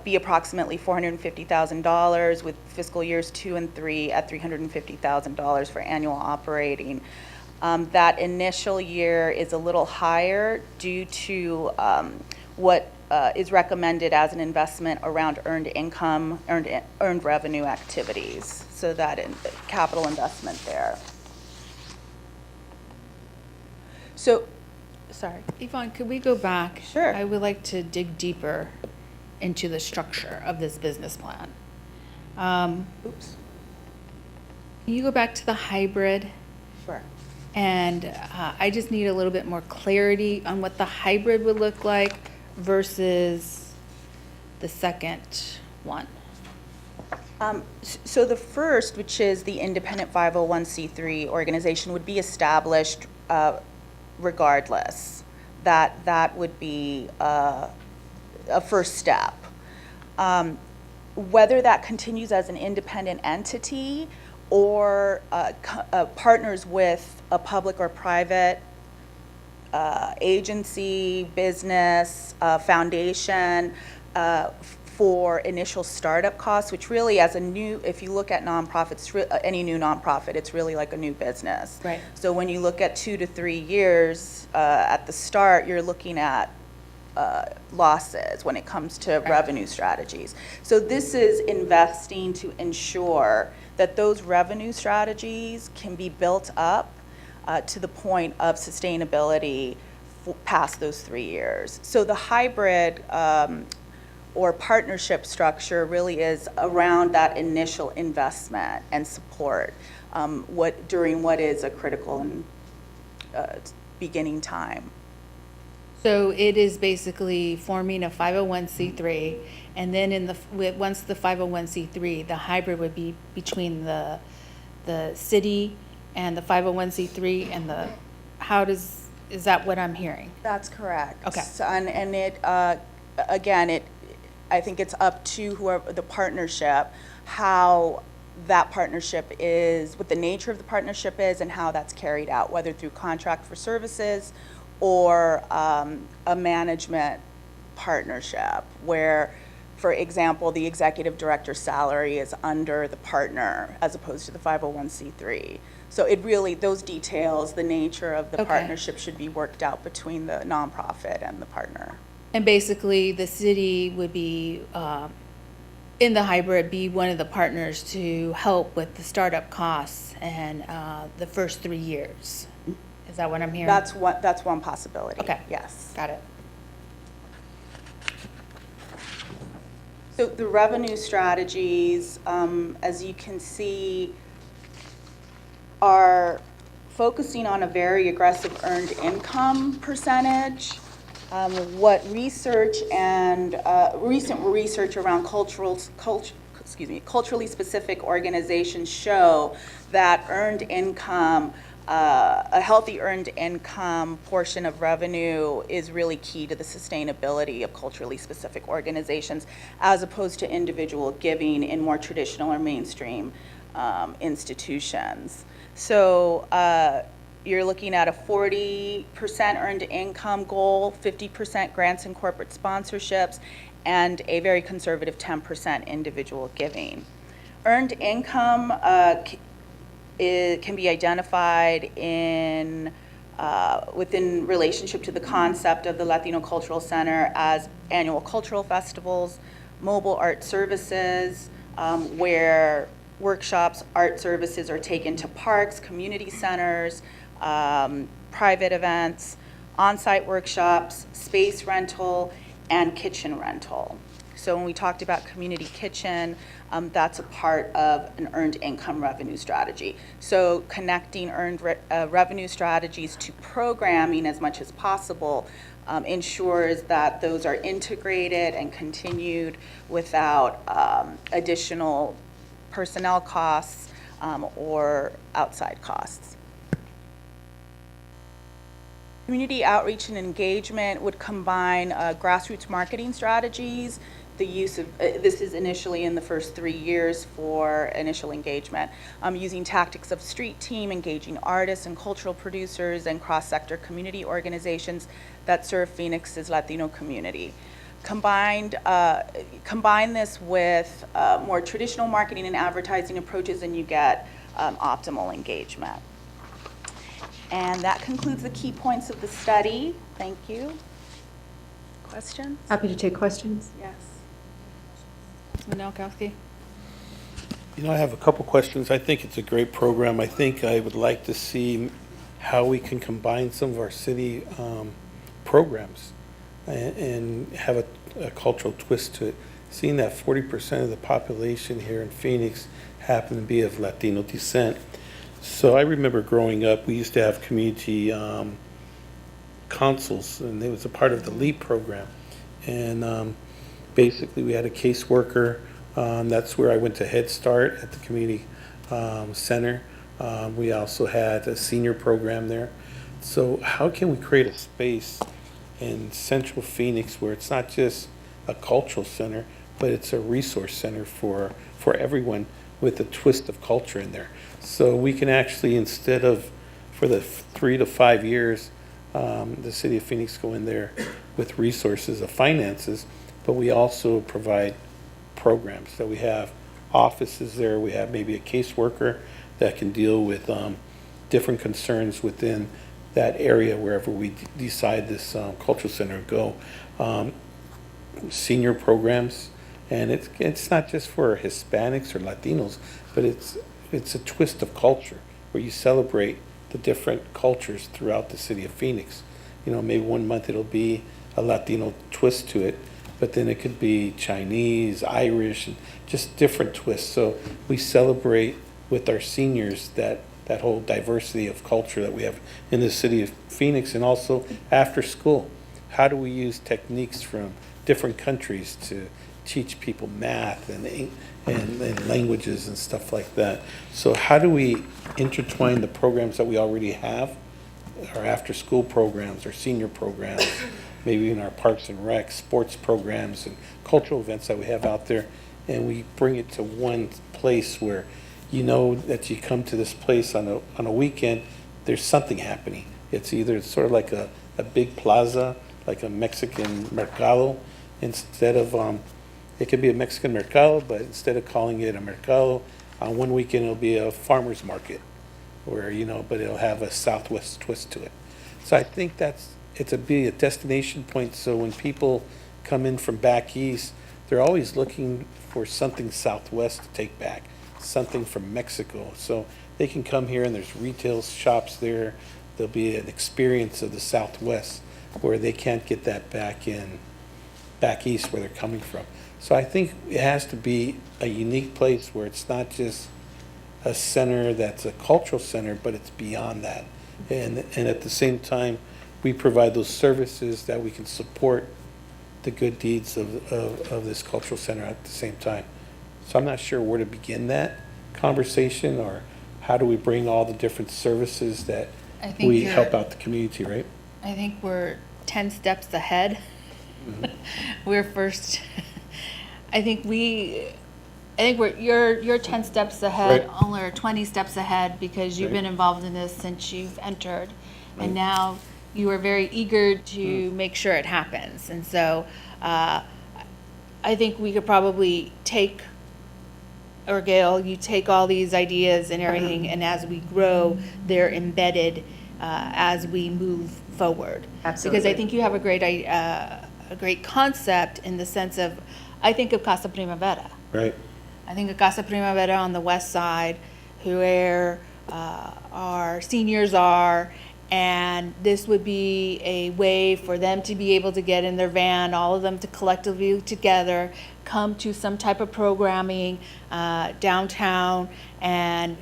be approximately $450,000, with fiscal years 2 and 3 at $350,000 for annual operating. That initial year is a little higher due to what is recommended as an investment around earned income, earned revenue activities. So that capital investment there. So, sorry. Yvonne, could we go back? Sure. I would like to dig deeper into the structure of this business plan. Oops. Can you go back to the hybrid? Sure. And I just need a little bit more clarity on what the hybrid would look like versus the second one. So the first, which is the independent 501c3 organization, would be established regardless. That would be a first step. Whether that continues as an independent entity or partners with a public or private agency, business, foundation for initial startup costs, which really if you look at nonprofits, any new nonprofit, it's really like a new business. Right. So when you look at 2 to 3 years at the start, you're looking at losses when it comes to revenue strategies. So this is investing to ensure that those revenue strategies can be built up to the point of sustainability past those 3 years. So the hybrid or partnership structure really is around that initial investment and support during what is a critical and beginning time. So it is basically forming a 501c3, and then once the 501c3, the hybrid would be between the city and the 501c3 and is that what I'm hearing? That's correct. Okay. So, and it again, I think it's up to whoever the partnership, how that partnership is, what the nature of the partnership is, and how that's carried out, whether through contract for services or a management partnership where, for example, the executive director's salary is under the partner as opposed to the 501c3. So it really, those details, the nature of the partnership should be worked out between the nonprofit and the partner. And basically, the city would be, in the hybrid, be one of the partners to help with the startup costs and the first 3 years. Is that what I'm hearing? That's one possibility. Okay. Yes. Got it. So the revenue strategies, as you can see, are focusing on a very aggressive earned income percentage. What research and recent research around culturally specific organizations show that earned income, a healthy earned income portion of revenue is really key to the sustainability of culturally specific organizations, as opposed to individual giving in more traditional or mainstream institutions. So you're looking at a 40% earned income goal, 50% grants and corporate sponsorships, and a very conservative 10% individual giving. Earned income it can be identified in within relationship to the concept of the Latino Cultural Center as annual cultural festivals, mobile art services, where workshops, art services are taken to parks, community centers, private events, on-site workshops, space rental, and kitchen rental. So when we talked about community kitchen, that's a part of an earned income revenue strategy. So connecting earned revenue strategies to programming as much as possible ensures that those are integrated and continued without additional personnel costs or outside costs. Community outreach and engagement would combine grassroots marketing strategies, the use of, this is initially in the first 3 years for initial engagement, using tactics of street team, engaging artists and cultural producers and cross-sector community organizations that serve Phoenix's Latino community. Combine this with more traditional marketing and advertising approaches, and you get optimal engagement. And that concludes the key points of the study. Thank you. Questions? Happy to take questions. Yes. Councilman Nowakowski? You know, I have a couple questions. I think it's a great program. I think I would like to see how we can combine some of our city programs and have a cultural twist to it. Seeing that 40% of the population here in Phoenix happen to be of Latino descent. So I remember growing up, we used to have community councils, and it was a part of the LEAP program. And basically, we had a caseworker. That's where I went to Head Start at the community center. We also had a senior program there. So how can we create a space in Central Phoenix where it's not just a cultural center, but it's a resource center for everyone with a twist of culture in there? So we can actually, instead of for the 3 to 5 years, the city of Phoenix go in there with resources of finances, but we also provide programs. So we have offices there, we have maybe a caseworker that can deal with different concerns within that area wherever we decide this cultural center to go. Senior programs, and it's not just for Hispanics or Latinos, but it's a twist of culture where you celebrate the different cultures throughout the city of Phoenix. You know, maybe 1 month it'll be a Latino twist to it, but then it could be Chinese, Irish, and just different twists. So we celebrate with our seniors that whole diversity of culture that we have in the city of Phoenix, and also after school. How do we use techniques from different countries to teach people math and languages and stuff like that? So how do we intertwine the programs that we already have, our after-school programs, our senior programs, maybe in our parks and rec, sports programs and cultural events that we have out there, and we bring it to one place where you know that you come to this place on a weekend, there's something happening. It's either sort of like a big plaza, like a Mexican mercado, instead of, it could be a Mexican mercado, but instead of calling it a mercado, on one weekend it'll be a farmer's market, where, you know, but it'll have a Southwest twist to it. So I think be a destination point, so when people come in from back east, they're always looking for something Southwest to take back, something from Mexico. So they can come here and there's retail shops there. There'll be an experience of the Southwest where they can't get that back east where they're coming from. So I think it has to be a unique place where it's not just a center that's a cultural center, but it's beyond that. And at the same time, we provide those services that we can support the good deeds of this cultural center at the same time. So I'm not sure where to begin that conversation, or how do we bring all the different services that we help out the community, right? I think we're 10 steps ahead. We're first. I think I think you're 10 steps ahead, Right. only or 20 steps ahead, because you've Right. been involved in this since you've entered. Right. And now you are very eager to make sure it happens. And so I think we could probably take, or Gail, you take all these ideas and everything, and as we grow, they're embedded as we move forward. Absolutely. Because I think you have a great concept in the sense of, I think of Casa Primavera. Right. I think of Casa Primavera on the west side, where our seniors are, and this would be a way for them to be able to get in their van, all of them to collectively together, come to some type of programming downtown and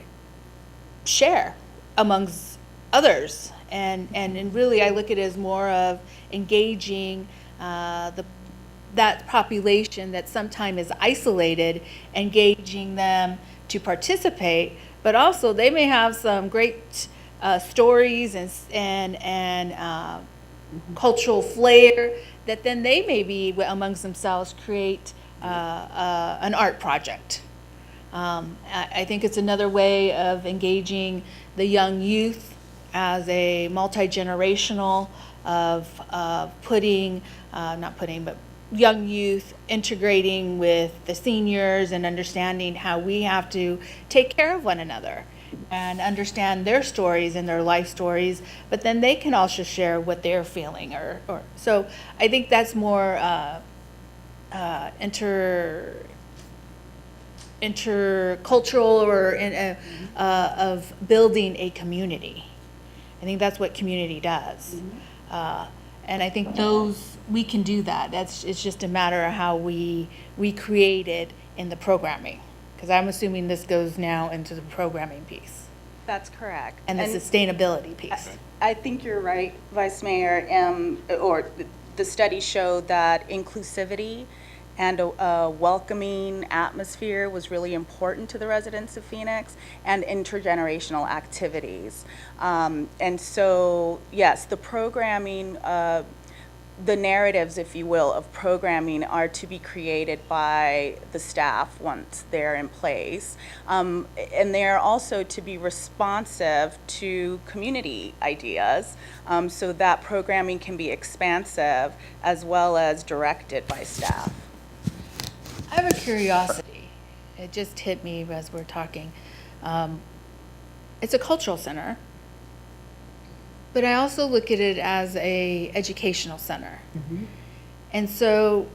share amongst others. And really, I look at it as more of engaging that population that sometimes is isolated, engaging them to participate, but also they may have some great stories and cultural flair that then they may be amongst themselves create an art project. I think it's another way of engaging the young youth as a multi-generational of putting, not putting, but young youth integrating with the seniors and understanding how we have to take care of one another and understand their stories and their life stories, but then they can also share what they're feeling or so I think that's more intercultural or of building a community. I think that's what community does. And I think we can do that. It's just a matter of how we create it in the programming. Because I'm assuming this goes now into the programming piece That's correct. and the sustainability piece. I think you're right, Vice Mayor, or the study showed that inclusivity and a welcoming atmosphere was really important to the residents of Phoenix, and intergenerational activities. And so, yes, the programming, the narratives, if you will, of programming are to be created by the staff once they're in place. And they're also to be responsive to community ideas, so that programming can be expansive as well as directed by staff. I have a curiosity. It just hit me as we're talking. It's a cultural center, but I also look at it as a educational center. And so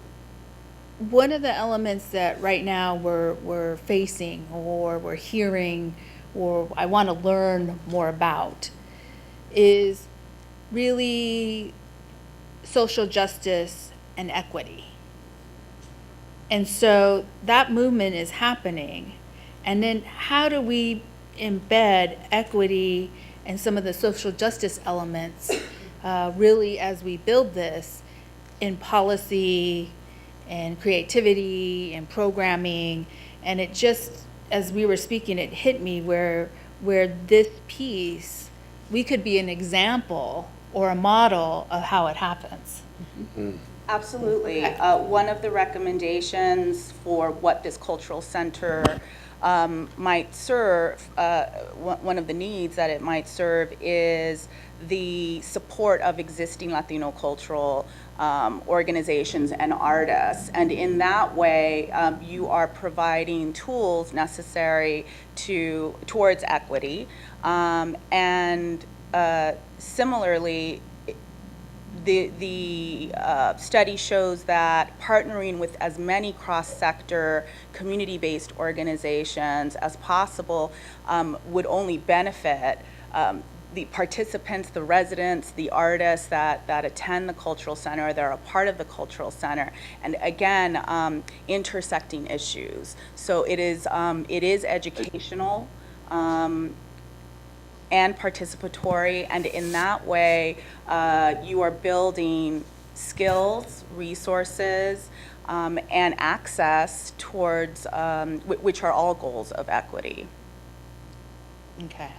one of the elements that right now we're facing or we're hearing or I want to learn more about is really social justice and equity. And so that movement is happening. And then how do we embed equity and some of the social justice elements really as we build this in policy and creativity and programming? And it just, as we were speaking, it hit me where this piece, we could be an example or a model of how it happens. Absolutely. One of the recommendations for what this cultural center might serve, one of the needs that it might serve is the support of existing Latino cultural organizations and artists. And in that way, you are providing tools necessary towards equity. And similarly, the study shows that partnering with as many cross-sector community-based organizations as possible would only benefit the participants, the residents, the artists that attend the cultural center, that are a part of the cultural center, and again, intersecting issues. So it is educational and participatory, and in that way, you are building skills, resources, and access towards, which are all goals of equity. Okay.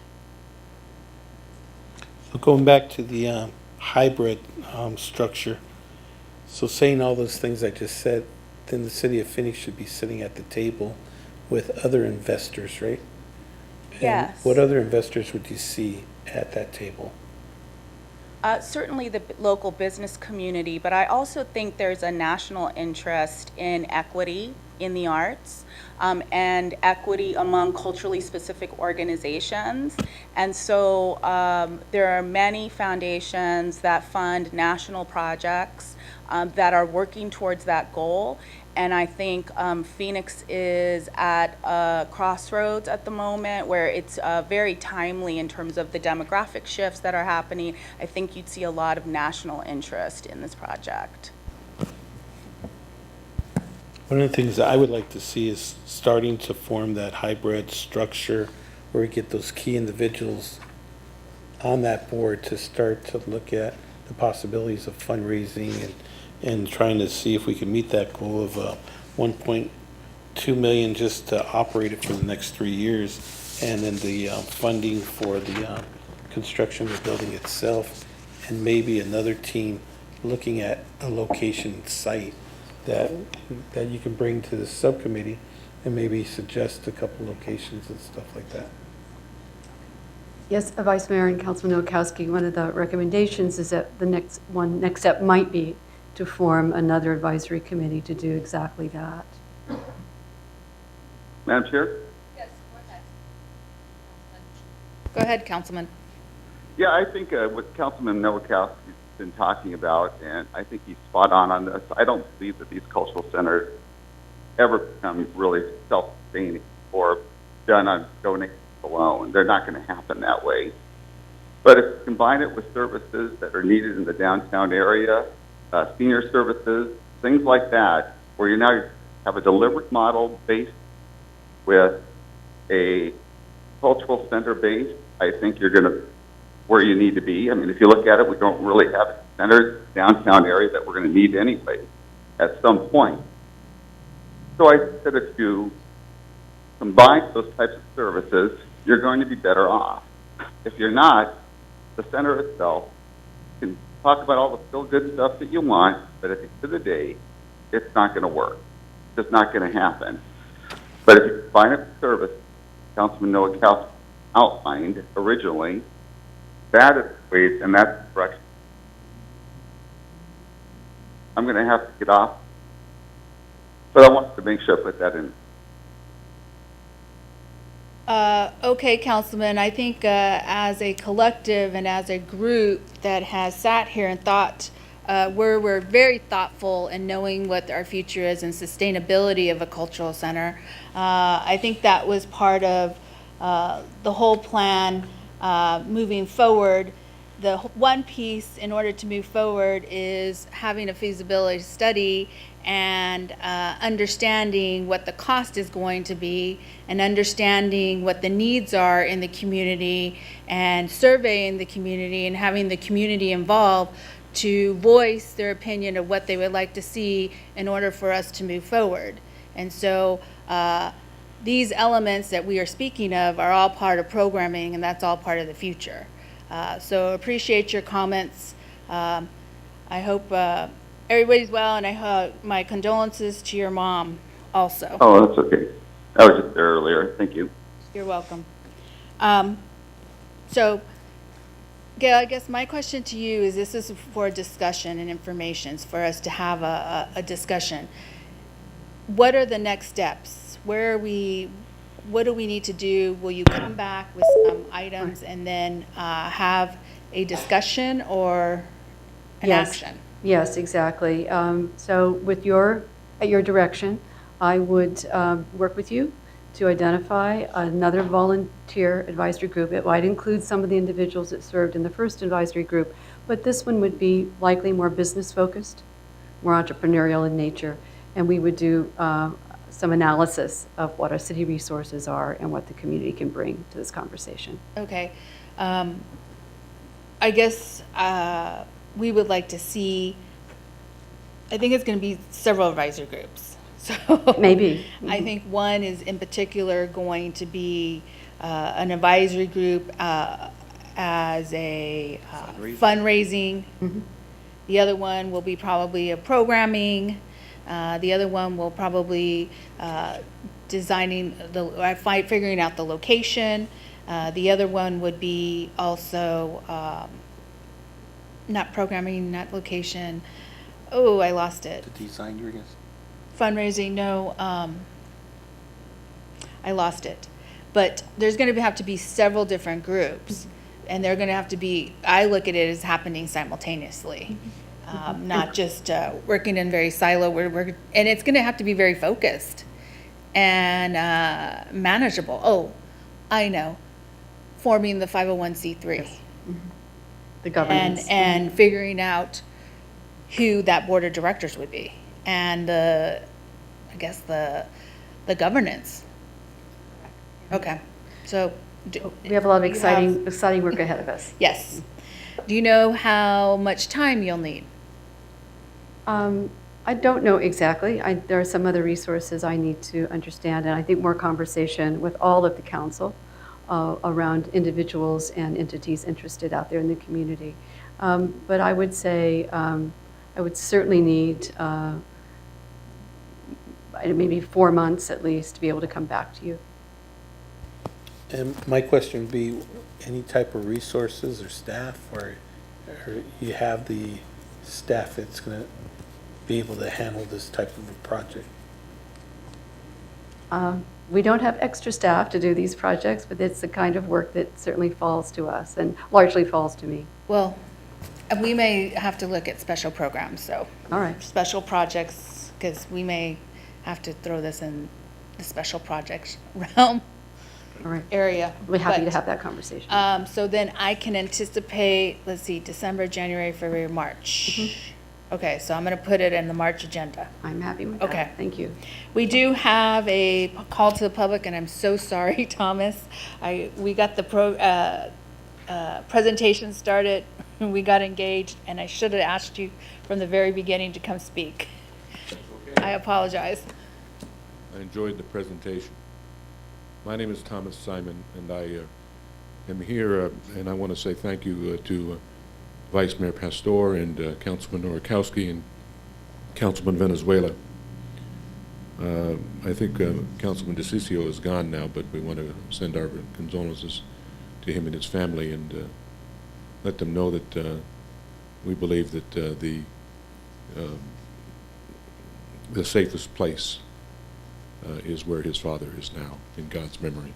So going back to the hybrid structure, so saying all those things I just said, then the city of Phoenix should be sitting at the table with other investors, right? And Yes. what other investors would you see at that table? Certainly the local business community, but I also think there's a national interest in equity in the arts, and equity among culturally specific organizations. And so there are many foundations that fund national projects that are working towards that goal. And I think Phoenix is at a crossroads at the moment where it's very timely in terms of the demographic shifts that are happening. I think you'd see a lot of national interest in this project. One of the things that I would like to see is starting to form that hybrid structure where we get those key individuals on that board to start to look at the possibilities of fundraising and trying to see if we can meet that goal of 1.2 million just to operate it for the next 3 years, and then the funding for the construction of the building itself, and maybe another team looking at a location site that you can bring to the subcommittee and maybe suggest a couple locations and stuff like that. Yes, Vice Mayor and Councilman Nowakowski, one of the recommendations is that the next step might be to form another advisory committee to do exactly that. Madam Chair? Yes, go ahead, Councilman. Yeah, I think what Councilman Nowakowski's been talking about, and I think he's spot on this. I don't believe that these cultural centers ever become really self-sustaining or done on donations alone. They're not going to happen that way. But if you combine it with services that are needed in the downtown area, senior services, things like that, where you now have a deliberate model based with a cultural center base, I think you're going to where you need to be. I mean, if you look at it, we don't really have a centered downtown area that we're going to need anyway at some point. So I said if you combine those types of services, you're going to be better off. If you're not, the center itself can talk about all the still good stuff that you want, but at the end of the day, it's not going to work. It's just not going to happen. But if you combine it with service, Councilman Nowakowski outlined originally, that is the way, and that's the direction. I'm going to have to get off, but I wanted to make sure I put that in. Okay, Councilman, I think as a collective and as a group that has sat here and thought, we're very thoughtful in knowing what our future is and sustainability of a cultural center. I think that was part of the whole plan moving forward. The one piece in order to move forward is having a feasibility study and understanding what the cost is going to be and understanding what the needs are in the community and surveying the community and having the community involved to voice their opinion of what they would like to see in order for us to move forward. And so these elements that we are speaking of are all part of programming, and that's all part of the future. So appreciate your comments. I hope everybody's well, and my condolences to your mom also. Oh, that's okay. I was just there earlier. Thank you. You're welcome. So, Gail, I guess my question to you is, this is for discussion and information, for us to have a discussion. What are the next steps? Where are we? What do we need to do? Will you come back with some items and then have a discussion or an action? Yes, exactly. So at your direction, I would work with you to identify another volunteer advisory group. It might include some of the individuals that served in the first advisory group, but this one would be likely more business focused, more entrepreneurial in nature, and we would do some analysis of what our city resources are and what the community can bring to this conversation. Okay. I guess we would like to see, I think it's going to be several advisory groups. So Maybe. I think one is in particular going to be an advisory group as a fundraising. Mm-hmm. The other one will be probably a programming. The other one will probably designing figuring out the location. The other one would be also, not programming, not location. Oh, I lost it. The design, you're gonna. Fundraising, no, I lost it. But there's going to have to be several different groups, and they're going to have to be, I look at it as happening simultaneously, not just working in very silo, and it's going to have to be very focused and manageable. Oh, I know, forming the 501c3. The governance. And figuring out who that board of directors would be, and I guess the governance. Okay, so. We have a lot of exciting work ahead of us. Yes. Do you know how much time you'll need? I don't know exactly. There are some other resources I need to understand, and I think more conversation with all of the council around individuals and entities interested out there in the community. But I would say I would certainly need maybe 4 months at least to be able to come back to you. And my question would be, any type of resources or staff, or you have the staff that's gonna be able to handle this type of a project? We don't have extra staff to do these projects, but it's the kind of work that certainly falls to us and largely falls to me. Well, we may have to look at special programs, so. All right. Special projects, because we may have to throw this in the special projects realm. All right. Area. We're happy to But, have that conversation. So then I can anticipate, let's see, December, January, February, March. Okay, so I'm going to put it in the March agenda. I'm happy with Okay. that. Thank you. We do have a call to the public, and I'm so sorry, Thomas. We got the presentation started, we got engaged, and I should have asked you from the very beginning to come speak. I apologize. I enjoyed the presentation. My name is Thomas Simon, and I am here, and I want to say thank you to Vice Mayor Pastor and Councilman Nowakowski and Councilman Venezuela. I think Councilman DeCiccio is gone now, but we want to send our condolences to him and his family, and let them know that we believe that the safest place is where his father is now, in God's memory.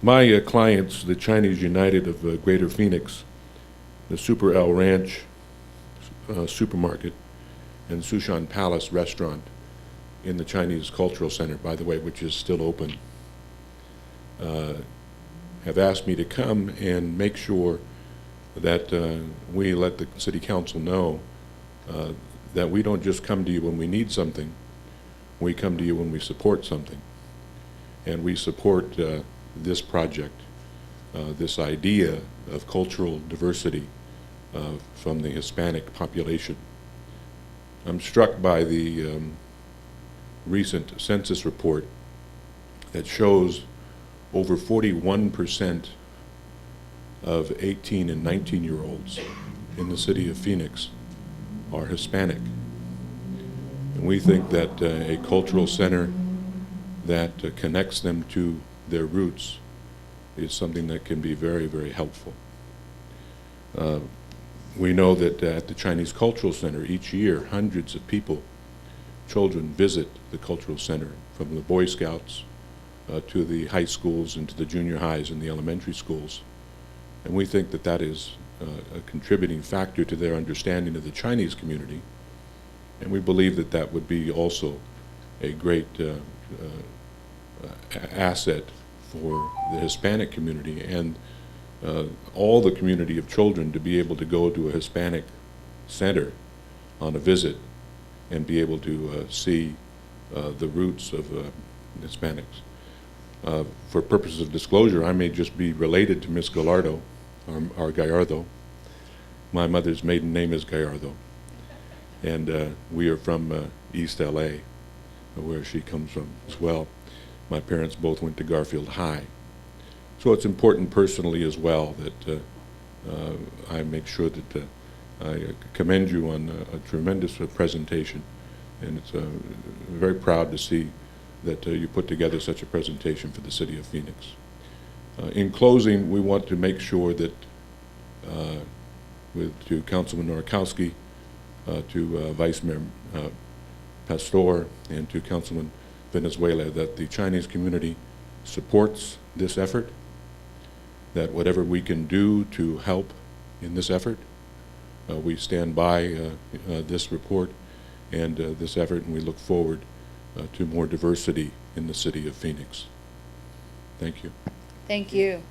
My clients, the Chinese United of Greater Phoenix, the Super El Ranch supermarket, and Sushan Palace restaurant in the Chinese Cultural Center, by the way, which is still open, have asked me to come and make sure that we let the City Council know that we don't just come to you when we need something, we come to you when we support something. And we support this project, this idea of cultural diversity from the Hispanic population. I'm struck by the recent census report that shows over 41% of 18 and 19-year-olds in the city of Phoenix are Hispanic. And we think that a cultural center that connects them to their roots is something that can be very, very helpful. We know that at the Chinese Cultural Center each year, hundreds of people, children, visit the Cultural Center, from the Boy Scouts to the high schools and to the junior highs and the elementary schools. And we think that that is a contributing factor to their understanding of the Chinese community. And we believe that that would be also a great asset for the Hispanic community and all the community of children to be able to go to a Hispanic center on a visit and be able to see the roots of Hispanics. For purposes of disclosure, I may just be related to Miss Gallardo, or Gallardo. My mother's maiden name is Gallardo. And we are from East LA, where she comes from as well. My parents both went to Garfield High. So it's important personally as well that I make sure that I commend you on a tremendous presentation And it's very proud to see that you put together such a presentation for the city of Phoenix. In closing, we want to make sure that to Councilman Norikowski, to Vice Mayor Pastor, and to Councilman Venezuela, that the Chinese community supports this effort, that whatever we can do to help in this effort, we stand by this report and this effort, and we look forward to more diversity in the city of Phoenix. Thank you. Thank you.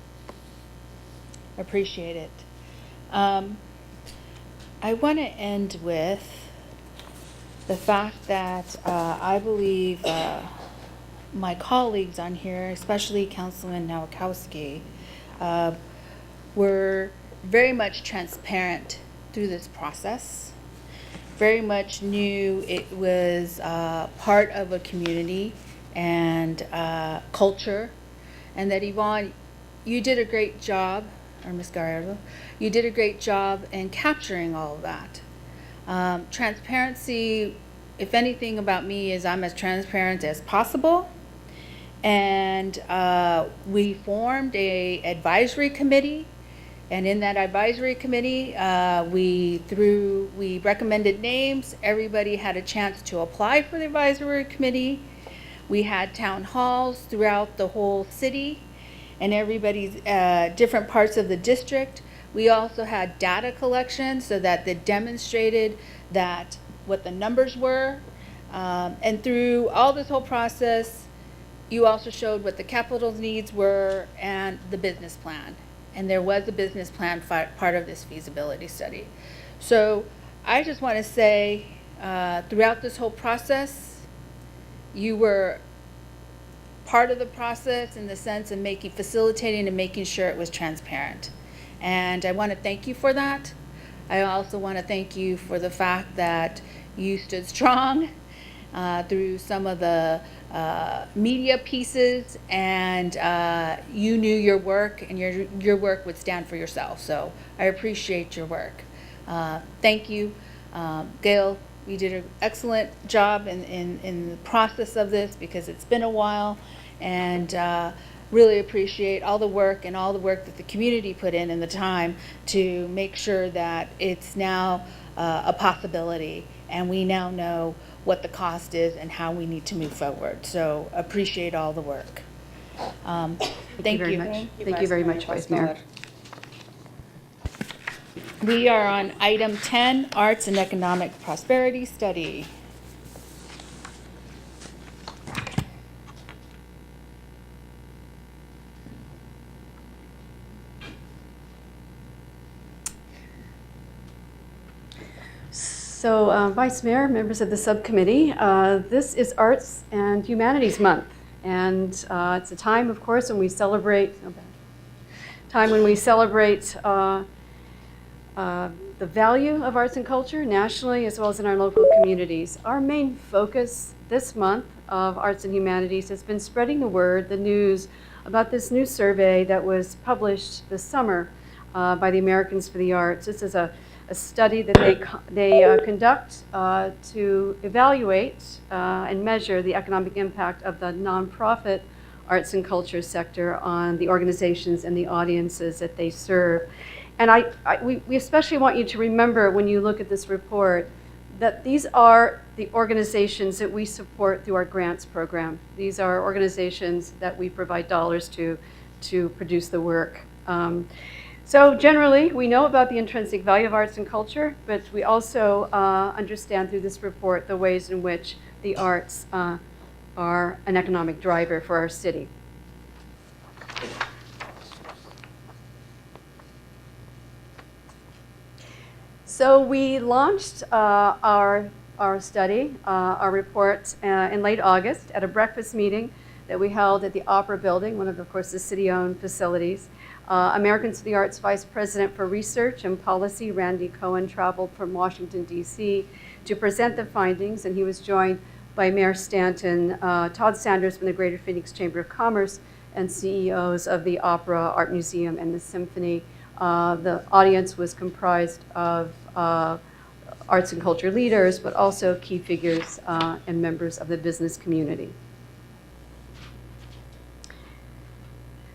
Appreciate it. I want to end with the fact that I believe my colleagues on here, especially Councilman Nowakowski, were very much transparent through this process, very much knew it was part of a community and culture, and that Yvonne, you did a great job, or Ms. Gallardo, you did a great job in capturing all of that. Transparency, if anything about me, is I'm as transparent as possible. And we formed a advisory committee, and in that advisory committee, we recommended names. Everybody had a chance to apply for the advisory committee. We had town halls throughout the whole city and everybody's different parts of the district. We also had data collection so that they demonstrated that what the numbers were. And through all this whole process, you also showed what the capital needs were and the business plan. And there was a business plan part of this feasibility study. So I just want to say, throughout this whole process, you were part of the process in the sense of facilitating and making sure it was transparent. And I want to thank you for that. I also want to thank you for the fact that you stood strong through some of the media pieces, and you knew your work, and your work would stand for yourself. So I appreciate your work. Thank you. Gail, you did an excellent job in the process of this, because it's been a while, and really appreciate all the work and all the work that the community put in and the time to make sure that it's now a possibility, and we now know what the cost is and how we need to move forward. So appreciate all the work. Thank you very much. Thank you very much, Vice Mayor. We are on item 10, Arts and Economic Prosperity Study. So, Vice Mayor, members of the subcommittee, this is Arts and Humanities Month, and it's a time, of course, when we celebrate the value of arts and culture nationally as well as in our local communities. Our main focus this month of Arts and Humanities has been spreading the word, the news, about this new survey that was published this summer by the Americans for the Arts. This is a study that they conduct to evaluate and measure the economic impact of the nonprofit arts and culture sector on the organizations and the audiences that they serve. And we especially want you to remember when you look at this report that these are the organizations that we support through our grants program. These are organizations that we provide dollars to produce the work. So generally, we know about the intrinsic value of arts and culture, but we also understand through this report the ways in which the arts are an economic driver for our city. So we launched our study, our report in late August at a breakfast meeting that we held at the Opera Building, one of course, the city-owned facilities. Americans for the Arts Vice President for Research and Policy, Randy Cohen, traveled from Washington, D.C. to present the findings, and he was joined by Mayor Stanton, Todd Sanders from the Greater Phoenix Chamber of Commerce, and CEOs of the Opera, Art Museum, and the Symphony. The audience was comprised of arts and culture leaders, but also key figures and members of the business community.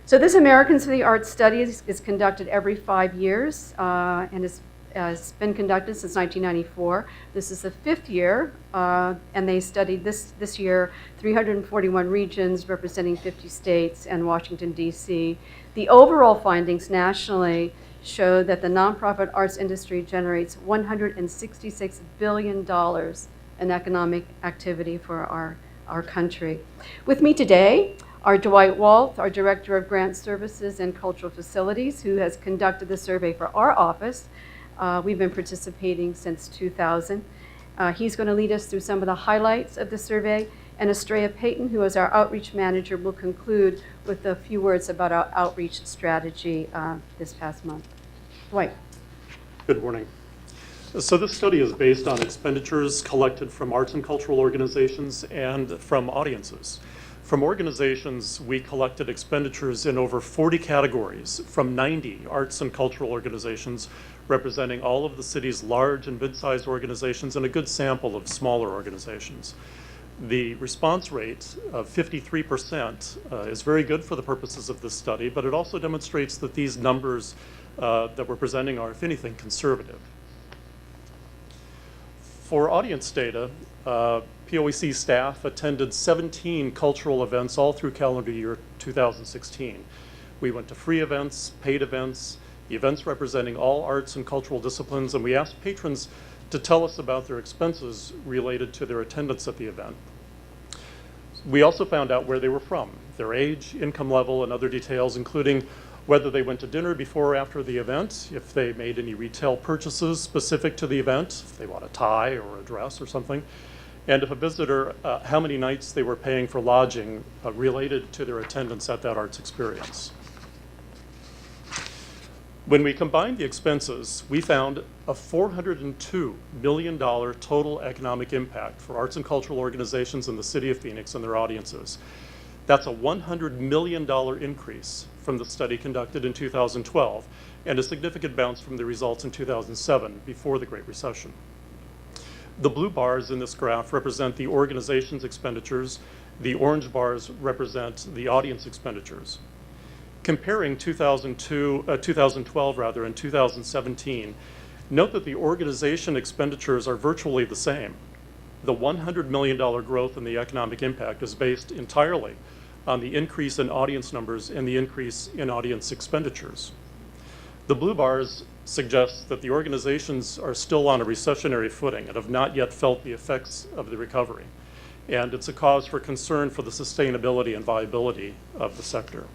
So this Americans for the Arts study is conducted every 5 years and has been conducted since 1994. This is the 5th year, and they studied this year 341 regions representing 50 states and Washington, D.C. The overall findings nationally show that the nonprofit arts industry generates $166 billion in economic activity for our country. With me today are Dwight Walth, our Director of Grant Services and Cultural Facilities, who has conducted the survey for our office. We've been participating since 2000. He's going to lead us through some of the highlights of the survey, and Estrella Payton, who is our Outreach Manager, will conclude with a few words about our outreach strategy this past month. Dwight. Good morning. So this study is based on expenditures collected from arts and cultural organizations and from audiences. From organizations, we collected expenditures in over 40 categories from 90 arts and cultural organizations, representing all of the city's large and mid-sized organizations and a good sample of smaller organizations. The response rate of 53% is very good for the purposes of this study, but it also demonstrates that these numbers that we're presenting are, if anything, conservative. For audience data, POEC staff attended 17 cultural events all through calendar year 2016. We went to free events, paid events representing all arts and cultural disciplines, and we asked patrons to tell us about their expenses related to their attendance at the event. We also found out where they were from, their age, income level, and other details, including whether they went to dinner before or after the event, if they made any retail purchases specific to the event, if they bought a tie or a dress or something, and if a visitor, how many nights they were paying for lodging related to their attendance at that arts experience. When we combined the expenses, we found a $402 million total economic impact for arts and cultural organizations in the city of Phoenix and their audiences. That's a $100 million increase from the study conducted in 2012, and a significant bounce from the results in 2007, before the Great Recession. The blue bars in this graph represent the organization's expenditures. The orange bars represent the audience expenditures. Comparing 2012 and 2017, note that the organization expenditures are virtually the same. The $100 million growth in the economic impact is based entirely on the increase in audience numbers and the increase in audience expenditures. The blue bars suggest that the organizations are still on a recessionary footing and have not yet felt the effects of the recovery. And it's a cause for concern for the sustainability and viability of the sector.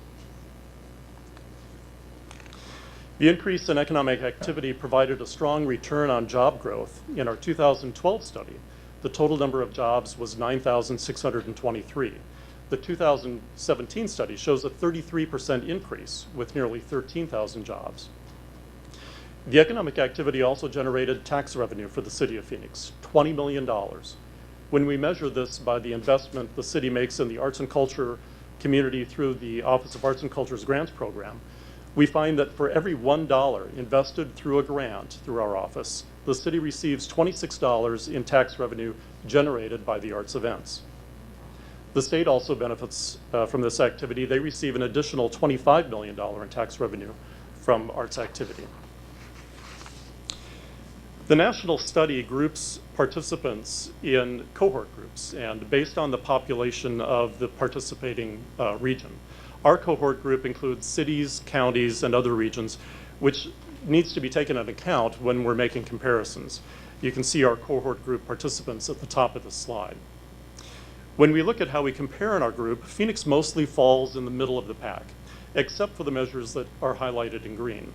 The increase in economic activity provided a strong return on job growth. In our 2012 study, the total number of jobs was 9,623. The 2017 study shows a 33% increase with nearly 13,000 jobs. The economic activity also generated tax revenue for the city of Phoenix, $20 million. When we measure this by the investment the city makes in the arts and culture community through the Office of Arts and Culture's grants program, we find that for every $1 invested through a grant through our office, the city receives $26 in tax revenue generated by the arts events. The state also benefits from this activity. They receive an additional $25 million in tax revenue from arts activity. The national study groups participants in cohort groups, and based on the population of the participating region. Our cohort group includes cities, counties, and other regions, which needs to be taken into account when we're making comparisons. You can see our cohort group participants at the top of the slide. When we look at how we compare in our group, Phoenix mostly falls in the middle of the pack, except for the measures that are highlighted in green.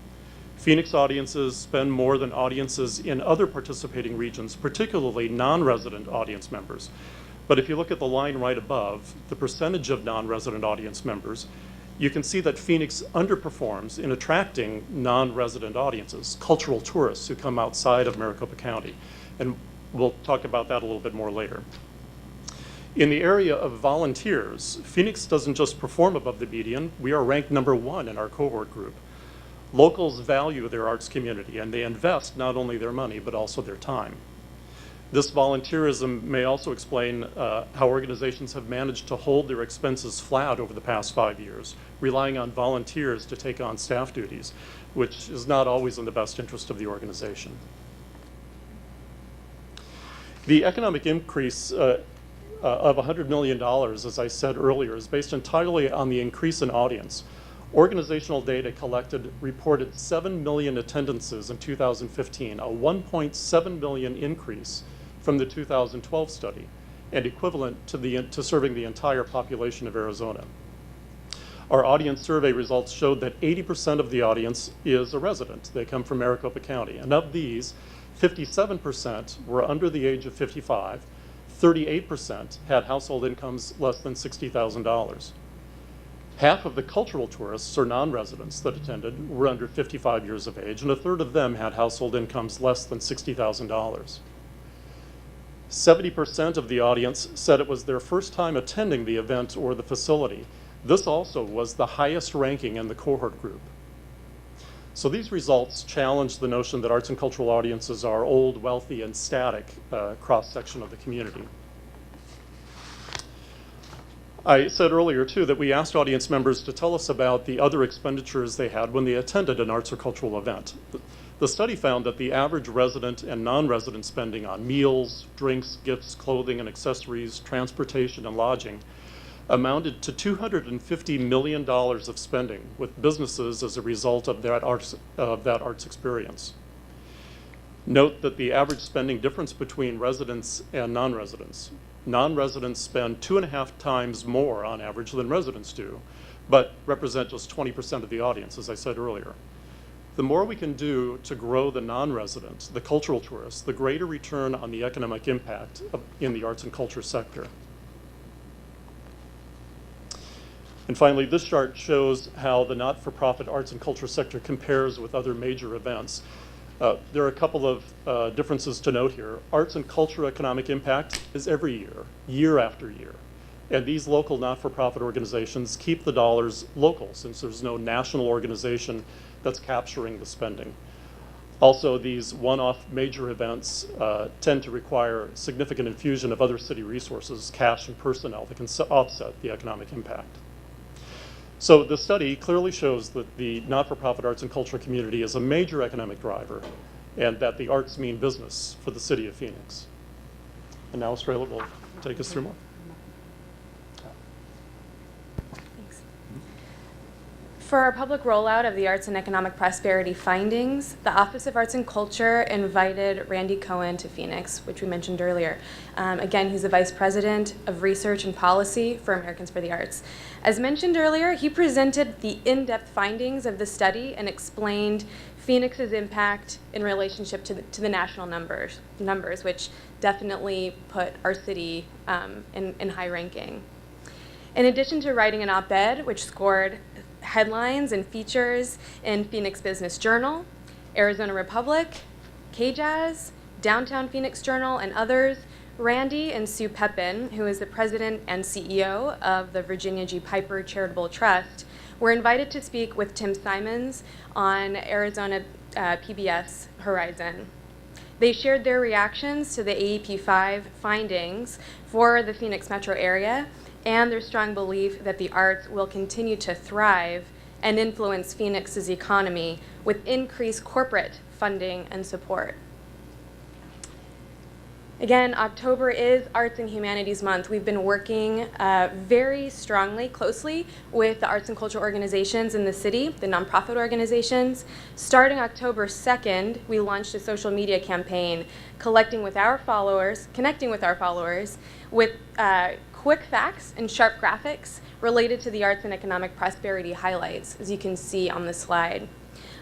Phoenix audiences spend more than audiences in other participating regions, particularly non-resident audience members. But if you look at the line right above, the percentage of non-resident audience members, you can see that Phoenix underperforms in attracting non-resident audiences, cultural tourists who come outside of Maricopa County. And we'll talk about that a little bit more later. In the area of volunteers, Phoenix doesn't just perform above the median, we are ranked #1 in our cohort group. Locals value their arts community, and they invest not only their money, but also their time. This volunteerism may also explain how organizations have managed to hold their expenses flat over the past 5 years, relying on volunteers to take on staff duties, which is not always in the best interest of the organization. The economic increase of $100 million, as I said earlier, is based entirely on the increase in audience. Organizational data collected reported 7 million attendances in 2015, a 1.7 million increase from the 2012 study, and equivalent to serving the entire population of Arizona. Our audience survey results showed that 80% of the audience is a resident. They come from Maricopa County, and of these, 57% were under the age of 55, 38% had household incomes less than $60,000. Half of the cultural tourists or non-residents that attended were under 55 years of age, and a third of them had household incomes less than $60,000. 70% of the audience said it was their first time attending the event or the facility. This also was the highest ranking in the cohort group. So these results challenge the notion that arts and cultural audiences are old, wealthy, and static cross-section of the community. I said earlier, too, that we asked audience members to tell us about the other expenditures they had when they attended an arts or cultural event. The study found that the average resident and non-resident spending on meals, drinks, gifts, clothing, and accessories, transportation, and lodging amounted to $250 million of spending with businesses as a result of that arts experience. Note that the average spending difference between residents and non-residents. Non-residents spend 2.5 times more on average than residents do, but represent just 20% of the audience, as I said earlier. The more we can do to grow the non-residents, the cultural tourists, the greater return on the economic impact in the arts and culture sector. And finally, this chart shows how the not-for-profit arts and culture sector compares with other major events. There are a couple of differences to note here. Arts and culture economic impact is every year, year after year. And these local not-for-profit organizations keep the dollars local, since there's no national organization that's capturing the spending. Also, these one-off major events tend to require significant infusion of other city resources, cash and personnel, that can offset the economic impact. So the study clearly shows that the not-for-profit arts and culture community is a major economic driver, and that the arts mean business for the city of Phoenix. And now Estrella will take us through more. Thanks. For our public rollout of the Arts and Economic Prosperity findings, the Office of Arts and Culture invited Randy Cohen to Phoenix, which we mentioned earlier. Again, he's the Vice President of Research and Policy for Americans for the Arts. As mentioned earlier, he presented the in-depth findings of the study and explained Phoenix's impact in relationship to the national numbers, which definitely put our city in high ranking. In addition to writing an op-ed, which scored headlines and features in Phoenix Business Journal, Arizona Republic, KJAZ, Downtown Phoenix Journal, and others, Randy and Sue Pepin, who is the president and CEO of the Virginia G. Piper Charitable Trust, were invited to speak with Tim Simons on Arizona PBS Horizon. They shared their reactions to the AEP5 findings for the Phoenix metro area and their strong belief that the arts will continue to thrive and influence Phoenix's economy with increased corporate funding and support. Again, October is Arts and Humanities Month. We've been working very strongly, closely with the arts and culture organizations in the city, the nonprofit organizations. Starting October 2nd, we launched a social media campaign connecting with our followers with quick facts and sharp graphics related to the arts and economic prosperity highlights, as you can see on the slide.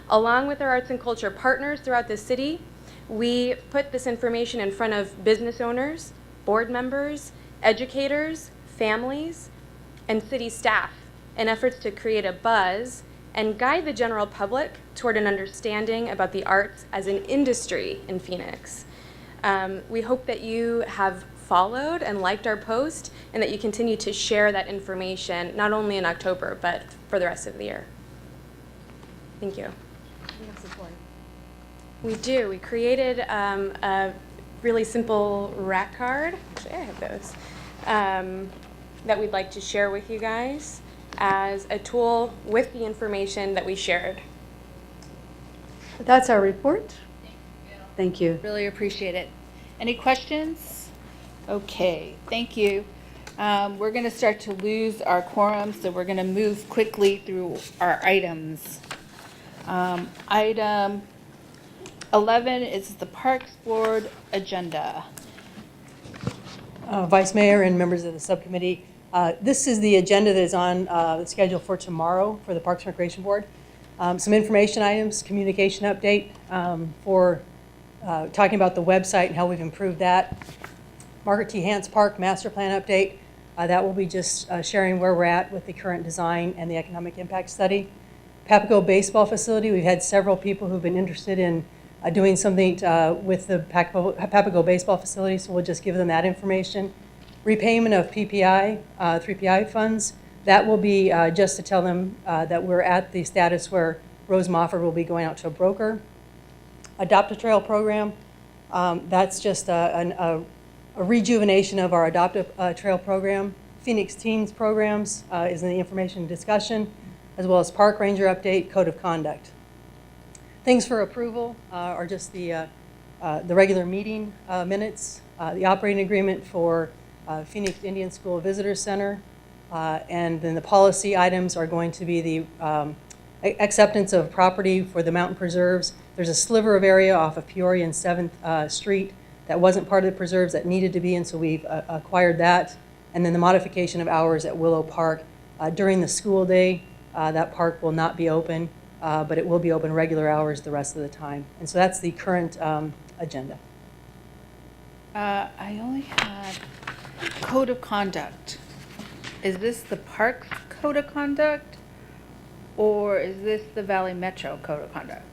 Along with our arts and culture partners throughout the city, we put this information in front of business owners, board members, educators, families, and city staff in efforts to create a buzz and guide the general public toward an understanding about the arts as an industry in Phoenix. We hope that you have followed and liked our post and that you continue to share that information, not only in October, but for the rest of the year. Thank you. We do. We created a really simple rat card. Actually, I have those. That we'd like to share with you guys as a tool with the information that we shared. That's our report. Thank you. Really appreciate it. Any questions? Okay, thank you. We're going to start to lose our quorum, so we're going to move quickly through our items. Item 11 is the Parks Board agenda. Vice Mayor and members of the subcommittee, this is the agenda that is on the schedule for tomorrow for the Parks and Recreation Board. Some information items, communication update for talking about the website and how we've improved that. Margaret T. Hance Park Master Plan update. That will be just sharing where we're at with the current design and the economic impact study. Papago Baseball Facility, we've had several people who've been interested in doing something with the Papago Baseball Facility, so we'll just give them that information. Repayment of PPI, 3PI funds, that will be just to tell them that we're at the status where Rose Mofford will be going out to a broker. Adopt a Trail program, that's just a rejuvenation of our Adopt a Trail program. Phoenix Teens programs is in the information discussion, as well as Park Ranger update, Code of Conduct. Things for approval are just the regular meeting minutes, the operating agreement for Phoenix Indian School Visitor Center, and then the policy items are going to be the acceptance of property for the mountain preserves. There's a sliver of area off of Peoria and 7th Street that wasn't part of the preserves that needed to be, and so we've acquired that. And then the modification of hours at Willow Park. During the school day, that park will not be open, but it will be open regular hours the rest of the time. And so that's the current agenda. I only had Code of Conduct. Is this the Parks Code of Conduct, or is this the Valley Metro Code of Conduct?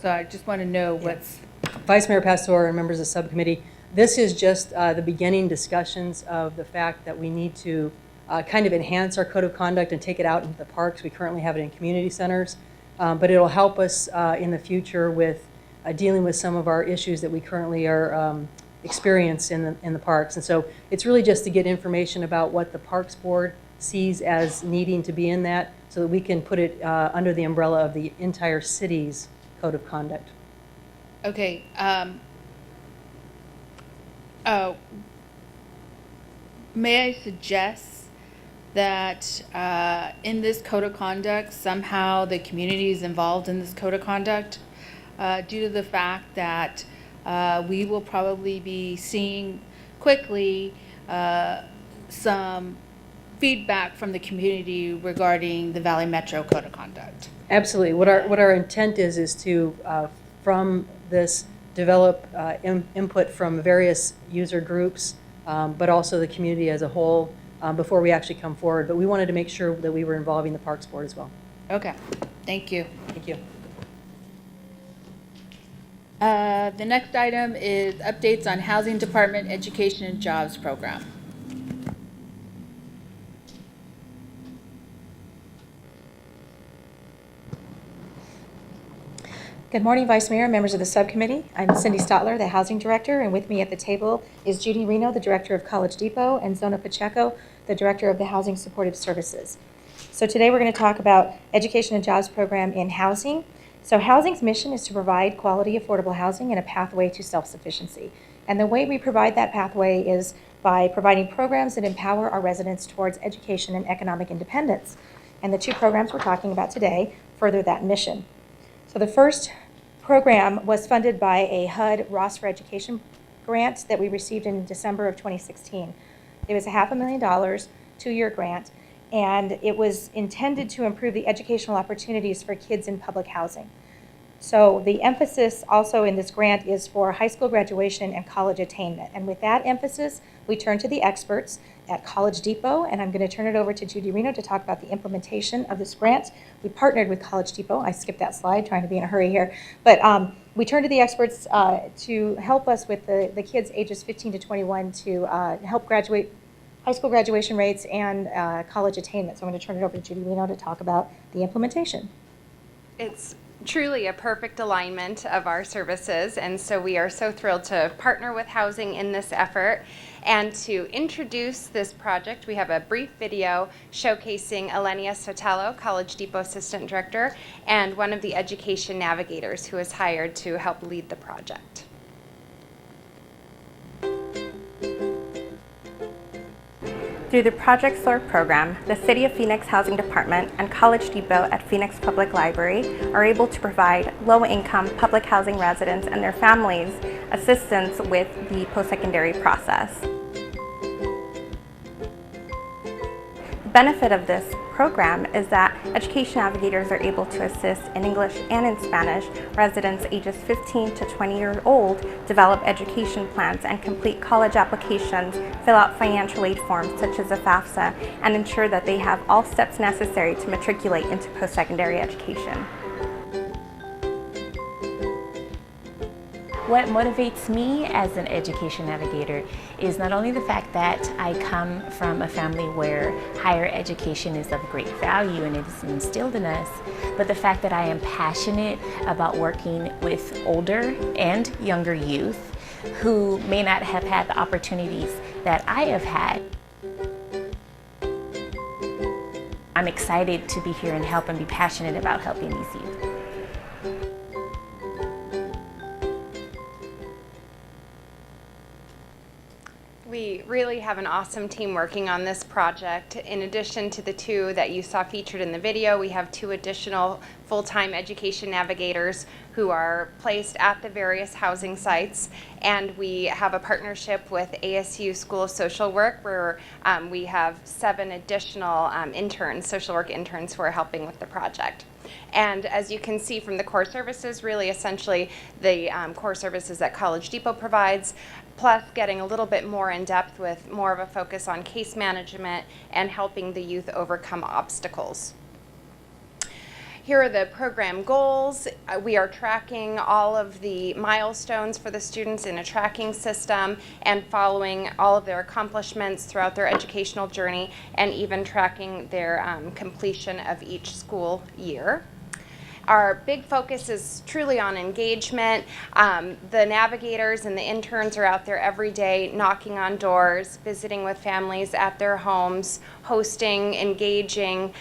So I just want to know what's... Vice Mayor Pastor and members of the subcommittee, this is just the beginning discussions of the fact that we need to kind of enhance our code of conduct and take it out into the parks. We currently have it in community centers, but it'll help us in the future with dealing with some of our issues that we currently are experiencing in the parks. And so it's really just to get information about what the Parks Board sees as needing to be in that, so that we can put it under the umbrella of the entire city's code of conduct. Okay. May I suggest that in this code of conduct, somehow the community is involved in this code of conduct due to the fact that we will probably be seeing quickly some feedback from the community regarding the Valley Metro Code of Conduct. Absolutely. What our intent is to, from this, develop input from various user groups, but also the community as a whole before we actually come forward. But we wanted to make sure that we were involving the Parks Board as well. Okay. Thank you. Thank you. The next item is updates on Housing Department Education and Jobs Program. Good morning, Vice Mayor and members of the subcommittee. I'm Cindy Stotler, the Housing Director, and with me at the table is Judy Reno, the Director of College Depot, and Zona Pacheco, the Director of the Housing Supportive Services. So today we're going to talk about Education and Jobs Program in housing. So housing's mission is to provide quality, affordable housing and a pathway to self-sufficiency. And the way we provide that pathway is by providing programs that empower our residents towards education and economic independence. And the two programs we're talking about today further that mission. So the first program was funded by a HUD Ross for Education grant that we received in December of 2016. It was a $500,000 two-year grant, and it was intended to improve the educational opportunities for kids in public housing. So the emphasis also in this grant is for high school graduation and college attainment. And with that emphasis, we turn to the experts at College Depot, and I'm going to turn it over to Judy Reno to talk about the implementation of this grant. We partnered with College Depot. I skipped that slide, trying to be in a hurry here. But we turned to the experts to help us with the kids ages 15 to 21 to help graduate high school graduation rates and college attainment. So I'm going to turn it over to Judy Reno to talk about the implementation. It's truly a perfect alignment of our services, and so we are so thrilled to partner with Housing in this effort. And to introduce this project, we have a brief video showcasing Elenia Sotelo, College Depot Assistant Director, and one of the education navigators who is hired to help lead the project. Through the Project SOAR program, the City of Phoenix Housing Department and College Depot at Phoenix Public Library are able to provide low-income public housing residents and their families assistance with the post-secondary process. The benefit of this program is that education navigators are able to assist in English and in Spanish residents ages 15 to 20 years old develop education plans and complete college applications, fill out financial aid forms such as a FAFSA, and ensure that they have all steps necessary to matriculate into post-secondary education. What motivates me as an education navigator is not only the fact that I come from a family where higher education is of great value and it is instilled in us, but the fact that I am passionate about working with older and younger youth who may not have had the opportunities that I have had. I'm excited to be here and help and be passionate about helping these youth. We really have an awesome team working on this project. In addition to the two that you saw featured in the video, we have two additional full-time education navigators who are placed at the various housing sites. And we have a partnership with ASU School of Social Work where we have 7 additional interns, social work interns, who are helping with the project. And as you can see from the core services, really essentially the core services that College Depot provides, plus getting a little bit more in depth with more of a focus on case management and helping the youth overcome obstacles. Here are the program goals. We are tracking all of the milestones for the students in a tracking system and following all of their accomplishments throughout their educational journey and even tracking their completion of each school year. Our big focus is truly on engagement. The navigators and the interns are out there every day knocking on doors, visiting with families at their homes, hosting, engaging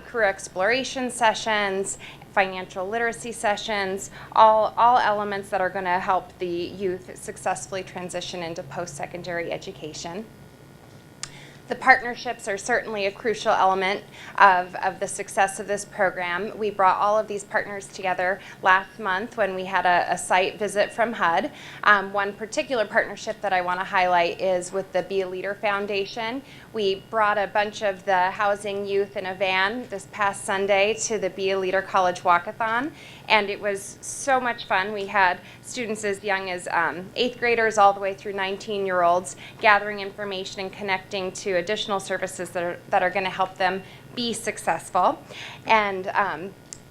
career exploration sessions, financial literacy sessions, all elements that are going to help the youth successfully transition into post-secondary education. The partnerships are certainly a crucial element of the success of this program. We brought all of these partners together last month when we had a site visit from HUD. One particular partnership that I want to highlight is with the Be a Leader Foundation. We brought a bunch of the housing youth in a van this past Sunday to the Be a Leader College Walkathon, and it was so much fun. We had students as young as 8th graders all the way through 19-year-olds gathering information and connecting to additional services that are going to help them be successful. And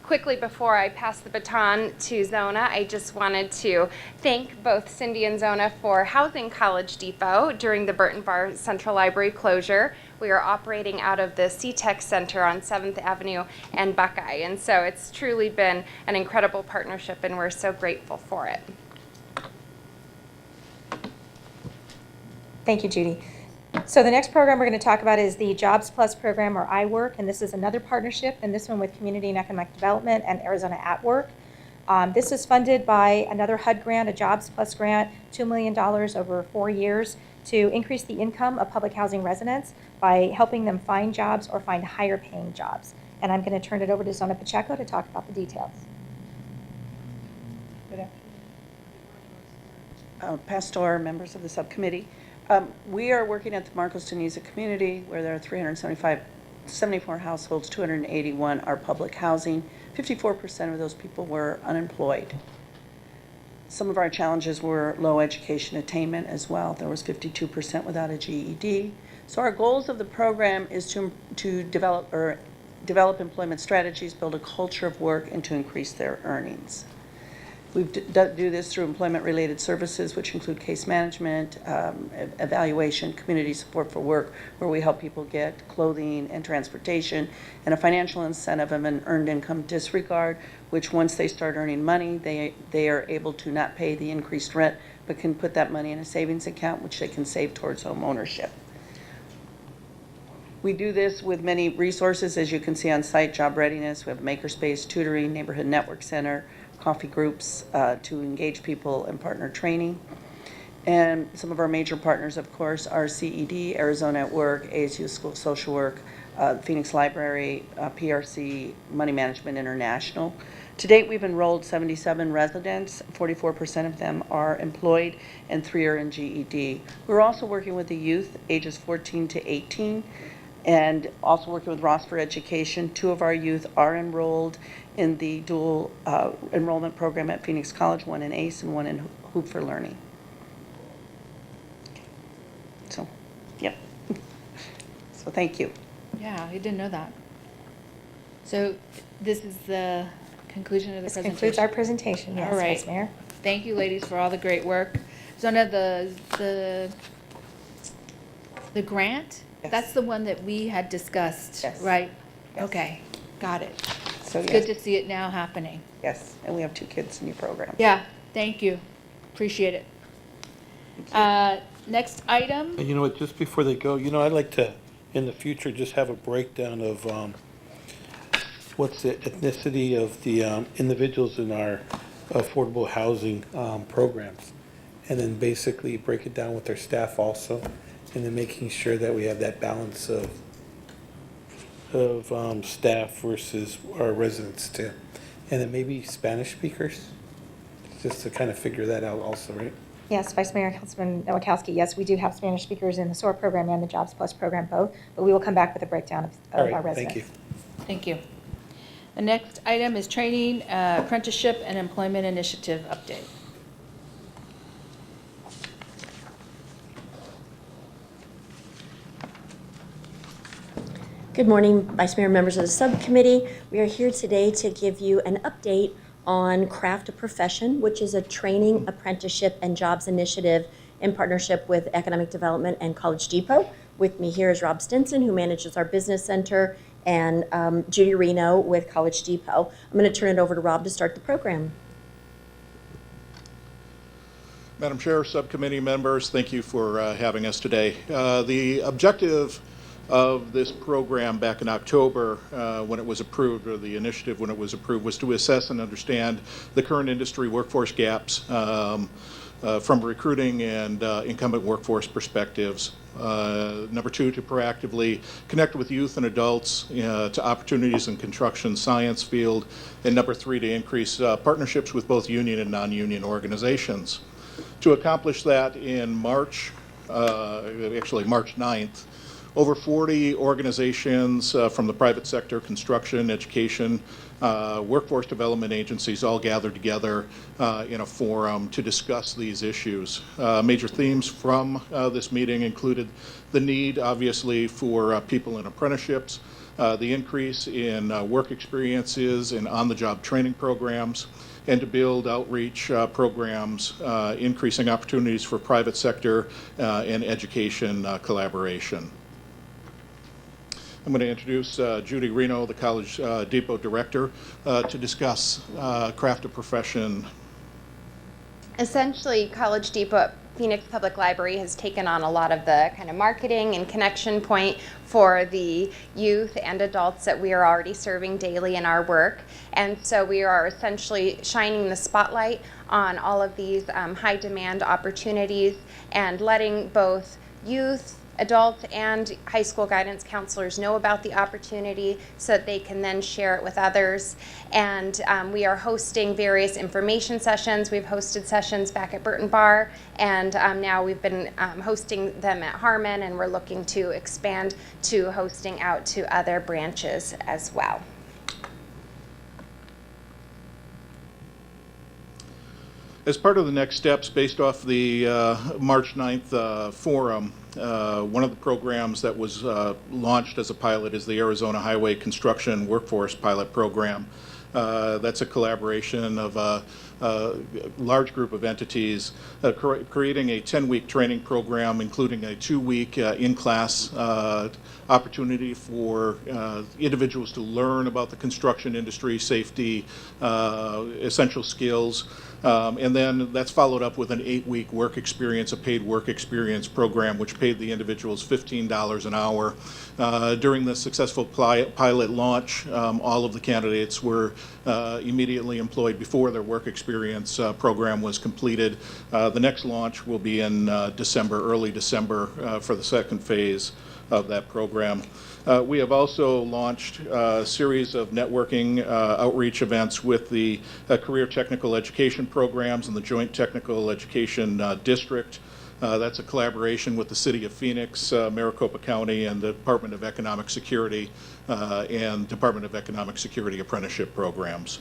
quickly before I pass the baton to Zona, I just wanted to thank both Cindy and Zona for housing College Depot during the Burton Bar Central Library closure. We are operating out of the C-Tech Center on 7th Avenue and Buckeye, and so it's truly been an incredible partnership and we're so grateful for it. Thank you, Judy. So the next program we're going to talk about is the Jobs Plus program, or iWork, and this is another partnership, and this one with Community and Economic Development and Arizona at Work. This is funded by another HUD grant, a Jobs Plus grant, $2 million over 4 years to increase the income of public housing residents by helping them find jobs or find higher paying jobs. And I'm going to turn it over to Zona Pacheco to talk about the details. Good afternoon. Pastor, members of the subcommittee. We are working at the Marcos Deniza community where there are 374 households, 281 are public housing. 54% of those people were unemployed. Some of our challenges were low education attainment as well. There was 52% without a GED. So our goals of the program is to develop employment strategies, build a culture of work, and to increase their earnings. We do this through employment-related services, which include case management, evaluation, community support for work, where we help people get clothing and transportation, and a financial incentive of an earned income disregard, which once they start earning money, they are able to not pay the increased rent, but can put that money in a savings account, which they can save towards home ownership. We do this with many resources, as you can see on site, job readiness. We have makerspace, tutoring, neighborhood network center, coffee groups to engage people and partner training. And some of our major partners, of course, are CED, Arizona at Work, ASU School of Social Work, Phoenix Library, PRC, Money Management International. To date, we've enrolled 77 residents. 44% of them are employed and 3 are in GED. We're also working with the youth ages 14 to 18 and also working with Ross for Education. 2 of our youth are enrolled in the dual enrollment program at Phoenix College, 1 in ACE and 1 in Hoop for Learning. So, yep. So thank you. Yeah, I didn't know that. So this is the conclusion of the This presentation? concludes our presentation, yes, All right. Vice Mayor. Thank you, ladies, for all the great work. Zona, the grant, Yes. that's the one that we had discussed, Yes. right? Yes. Okay, got it. So It's yes, good to see it now happening. yes, and we have 2 kids in your program. Yeah, thank you. Appreciate it. Next item, And you know what, just before they go, you know, I'd like to, in the future, just have a breakdown of what's the ethnicity of the individuals in our affordable housing programs. And then basically break it down with their staff also, and then making sure that we have that balance of staff versus our residents too. And then maybe Spanish speakers, just to kind of figure that out also, right? Yes, Vice Mayor and Councilman Nowakowski, yes, we do have Spanish speakers in the SOAR program and the Jobs Plus program both, but we will come back with a breakdown of All our right, residents. thank you. thank you. The next item is training, apprenticeship, and employment initiative update. Good morning, Vice Mayor, members of the subcommittee. We are here today to give you an update on Craft a Profession, which is a training, apprenticeship, and jobs initiative in partnership with Economic Development and College Depot. With me here is Rob Stinson, who manages our business center, and Judy Reno with College Depot. I'm going to turn it over to Rob to start the program. Madam Chair, subcommittee members, thank you for having us today. The objective of this program back in October when it was approved, or the initiative when it was approved, was to assess and understand the current industry workforce gaps from recruiting and incumbent workforce perspectives. Number 2, to proactively connect with youth and adults to opportunities in construction science field. And number 3, to increase partnerships with both union and non-union organizations. To accomplish that in March, actually March 9th, over 40 organizations from the private sector, construction, education, workforce development agencies all gathered together in a forum to discuss these issues. Major themes from this meeting included the need, obviously, for people in apprenticeships, the increase in work experiences and on-the-job training programs, and to build outreach programs, increasing opportunities for private sector and education collaboration. I'm going to introduce Judy Reno, the College Depot Director, to discuss Craft a Profession. Essentially, College Depot at Phoenix Public Library has taken on a lot of the kind of marketing and connection point for the youth and adults that we are already serving daily in our work. And so we are essentially shining the spotlight on all of these high demand opportunities and letting both youth, adults, and high school guidance counselors know about the opportunity so that they can then share it with others. And we are hosting various information sessions. We've hosted sessions back at Burton Bar, and now we've been hosting them at Harmon, and we're looking to expand to hosting out to other branches as well. As part of the next steps based off the March 9th forum, one of the programs that was launched as a pilot is the Arizona Highway Construction Workforce Pilot Program. That's a collaboration of a large group of entities creating a 10-week training program, including a 2-week in-class opportunity for individuals to learn about the construction industry, safety, essential skills. And then that's followed up with an 8-week work experience, a paid work experience program, which paid the individuals $15 an hour. During the successful pilot launch, all of the candidates were immediately employed before their work experience program was completed. The next launch will be in early December, for the second phase of that program. We have also launched a series of networking outreach events with the Career Technical Education Programs and the Joint Technical Education District. That's a collaboration with the City of Phoenix, Maricopa County, and the Department of Economic Security and Department of Economic Security apprenticeship programs.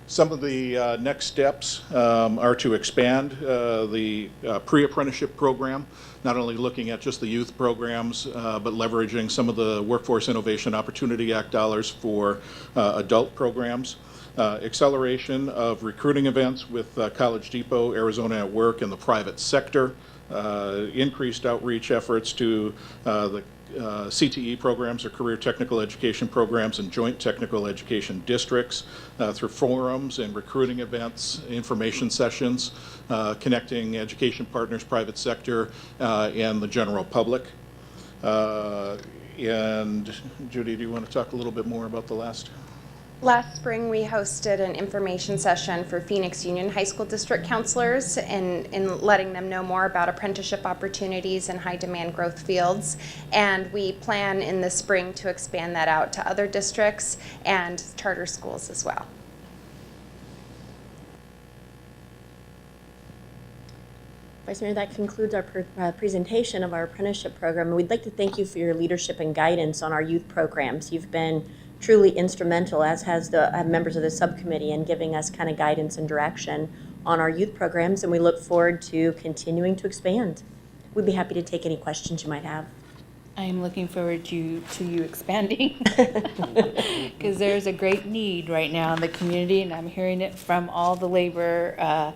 Some of the next steps are to expand the pre-apprenticeship program, not only looking at just the youth programs, but leveraging some of the Workforce Innovation Opportunity Act dollars for adult programs. Acceleration of recruiting events with College Depot, Arizona at Work, and the private sector. Increased outreach efforts to the CTE programs, or Career Technical Education Programs, and Joint Technical Education Districts through forums and recruiting events, information sessions, connecting education partners, private sector, and the general public. And Judy, do you want to talk a little bit more about the last? Last spring, we hosted an information session for Phoenix Union High School District counselors in letting them know more about apprenticeship opportunities in high-demand growth fields. And we plan in the spring to expand that out to other districts and charter schools as well. Vice Mayor, that concludes our presentation of our apprenticeship program. And we'd like to thank you for your leadership and guidance on our youth programs. You've been truly instrumental, as has the members of the subcommittee, in giving us kind of guidance and direction on our youth programs, and we look forward to continuing to expand. We'd be happy to take any questions you might have. I'm looking forward to you expanding, because there's a great need right now in the community, and I'm hearing it from all the labor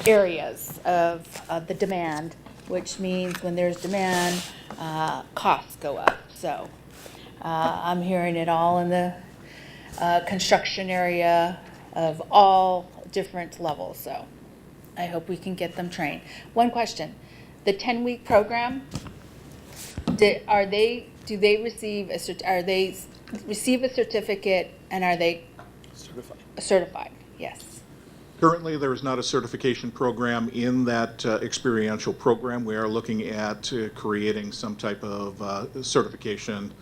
areas of the demand, which means when there's demand, costs go up. So I'm hearing it all in the construction area of all different levels. So I hope we can get them trained. One question: the 10-week program, do they receive a certificate, and are they certified? Yes. Currently, there is not a certification program in that experiential program. We are looking at creating some type of certification.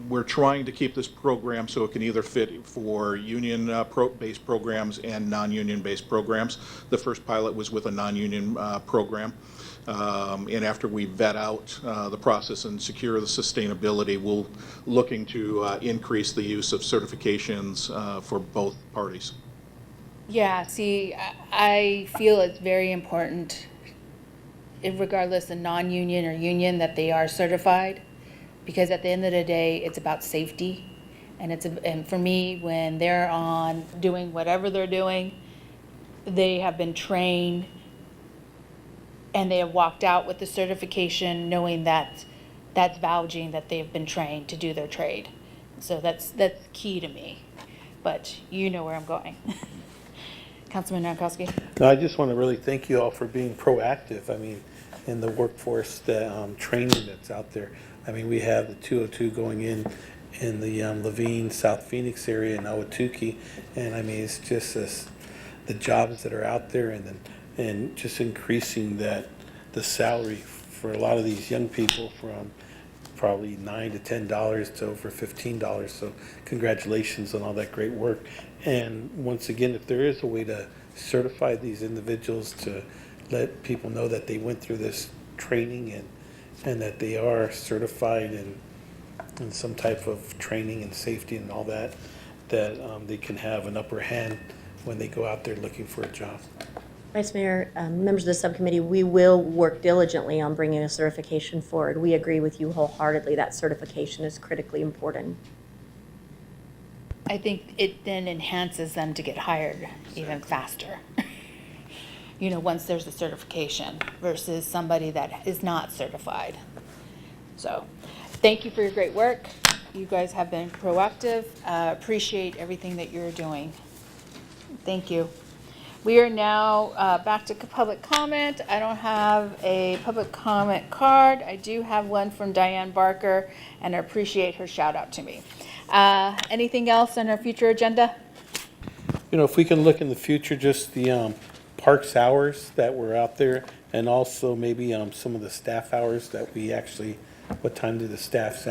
We're trying to keep this program so it can either fit for union-based programs and non-union-based programs. The first pilot was with a non-union program. And after we vet out the process and secure the sustainability, we're looking to increase the use of certifications for both parties. Yeah, see, I feel it's very important, regardless of non-union or union, that they are certified, because at the end of the day, it's about safety. And for me, when they're on doing whatever they're doing, they have been trained and they have walked out with the certification knowing that that's vouching that they've been trained to do their trade. So that's key to me. But you know where I'm going. Councilman Narkowski. No, I just want to really thank you all for being proactive. I mean, in the workforce training that's out there. I mean, we have the 202 going in the Levine, South Phoenix area, and Ahwatukee, and I mean, it's just the jobs that are out there, and just increasing the salary for a lot of these young people from probably $9 to $10 to over $15. So congratulations on all that great work. And once again, if there is a way to certify these individuals, to let people know that they went through this training and that they are certified in some type of training and safety and all that they can have an upper hand when they go out there looking for a job. Vice Mayor, members of the subcommittee, we will work diligently on bringing a certification forward. We agree with you wholeheartedly that certification is critically important. I think it then enhances them to get hired even faster. You know, once there's a certification versus somebody that is not certified. So, thank you for your great work. You guys have been proactive. Appreciate everything that you're doing. Thank you. We are now back to public comment. I don't have a public comment card. I do have one from Diane Barker, and I appreciate her shout out to me. Anything else on our future agenda? You know, if we can look in the future, just the parks hours that were out there, and also maybe some of the staff hours that we actually, what time do the staff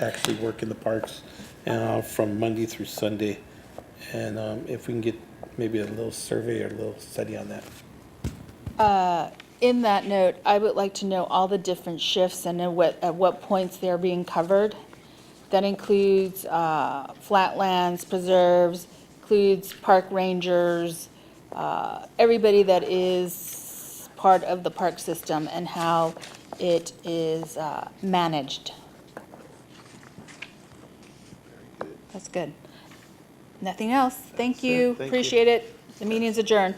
actually work in the parks from Monday through Sunday? And if we can get maybe a little survey or a little study on that. In that note, I would like to know all the different shifts and at what points they're being covered. That includes flatlands, preserves, includes park rangers, everybody that is part of the park system and how it is managed. That's good. Nothing else. Thank you. Thank you. Appreciate it. The meeting's adjourned.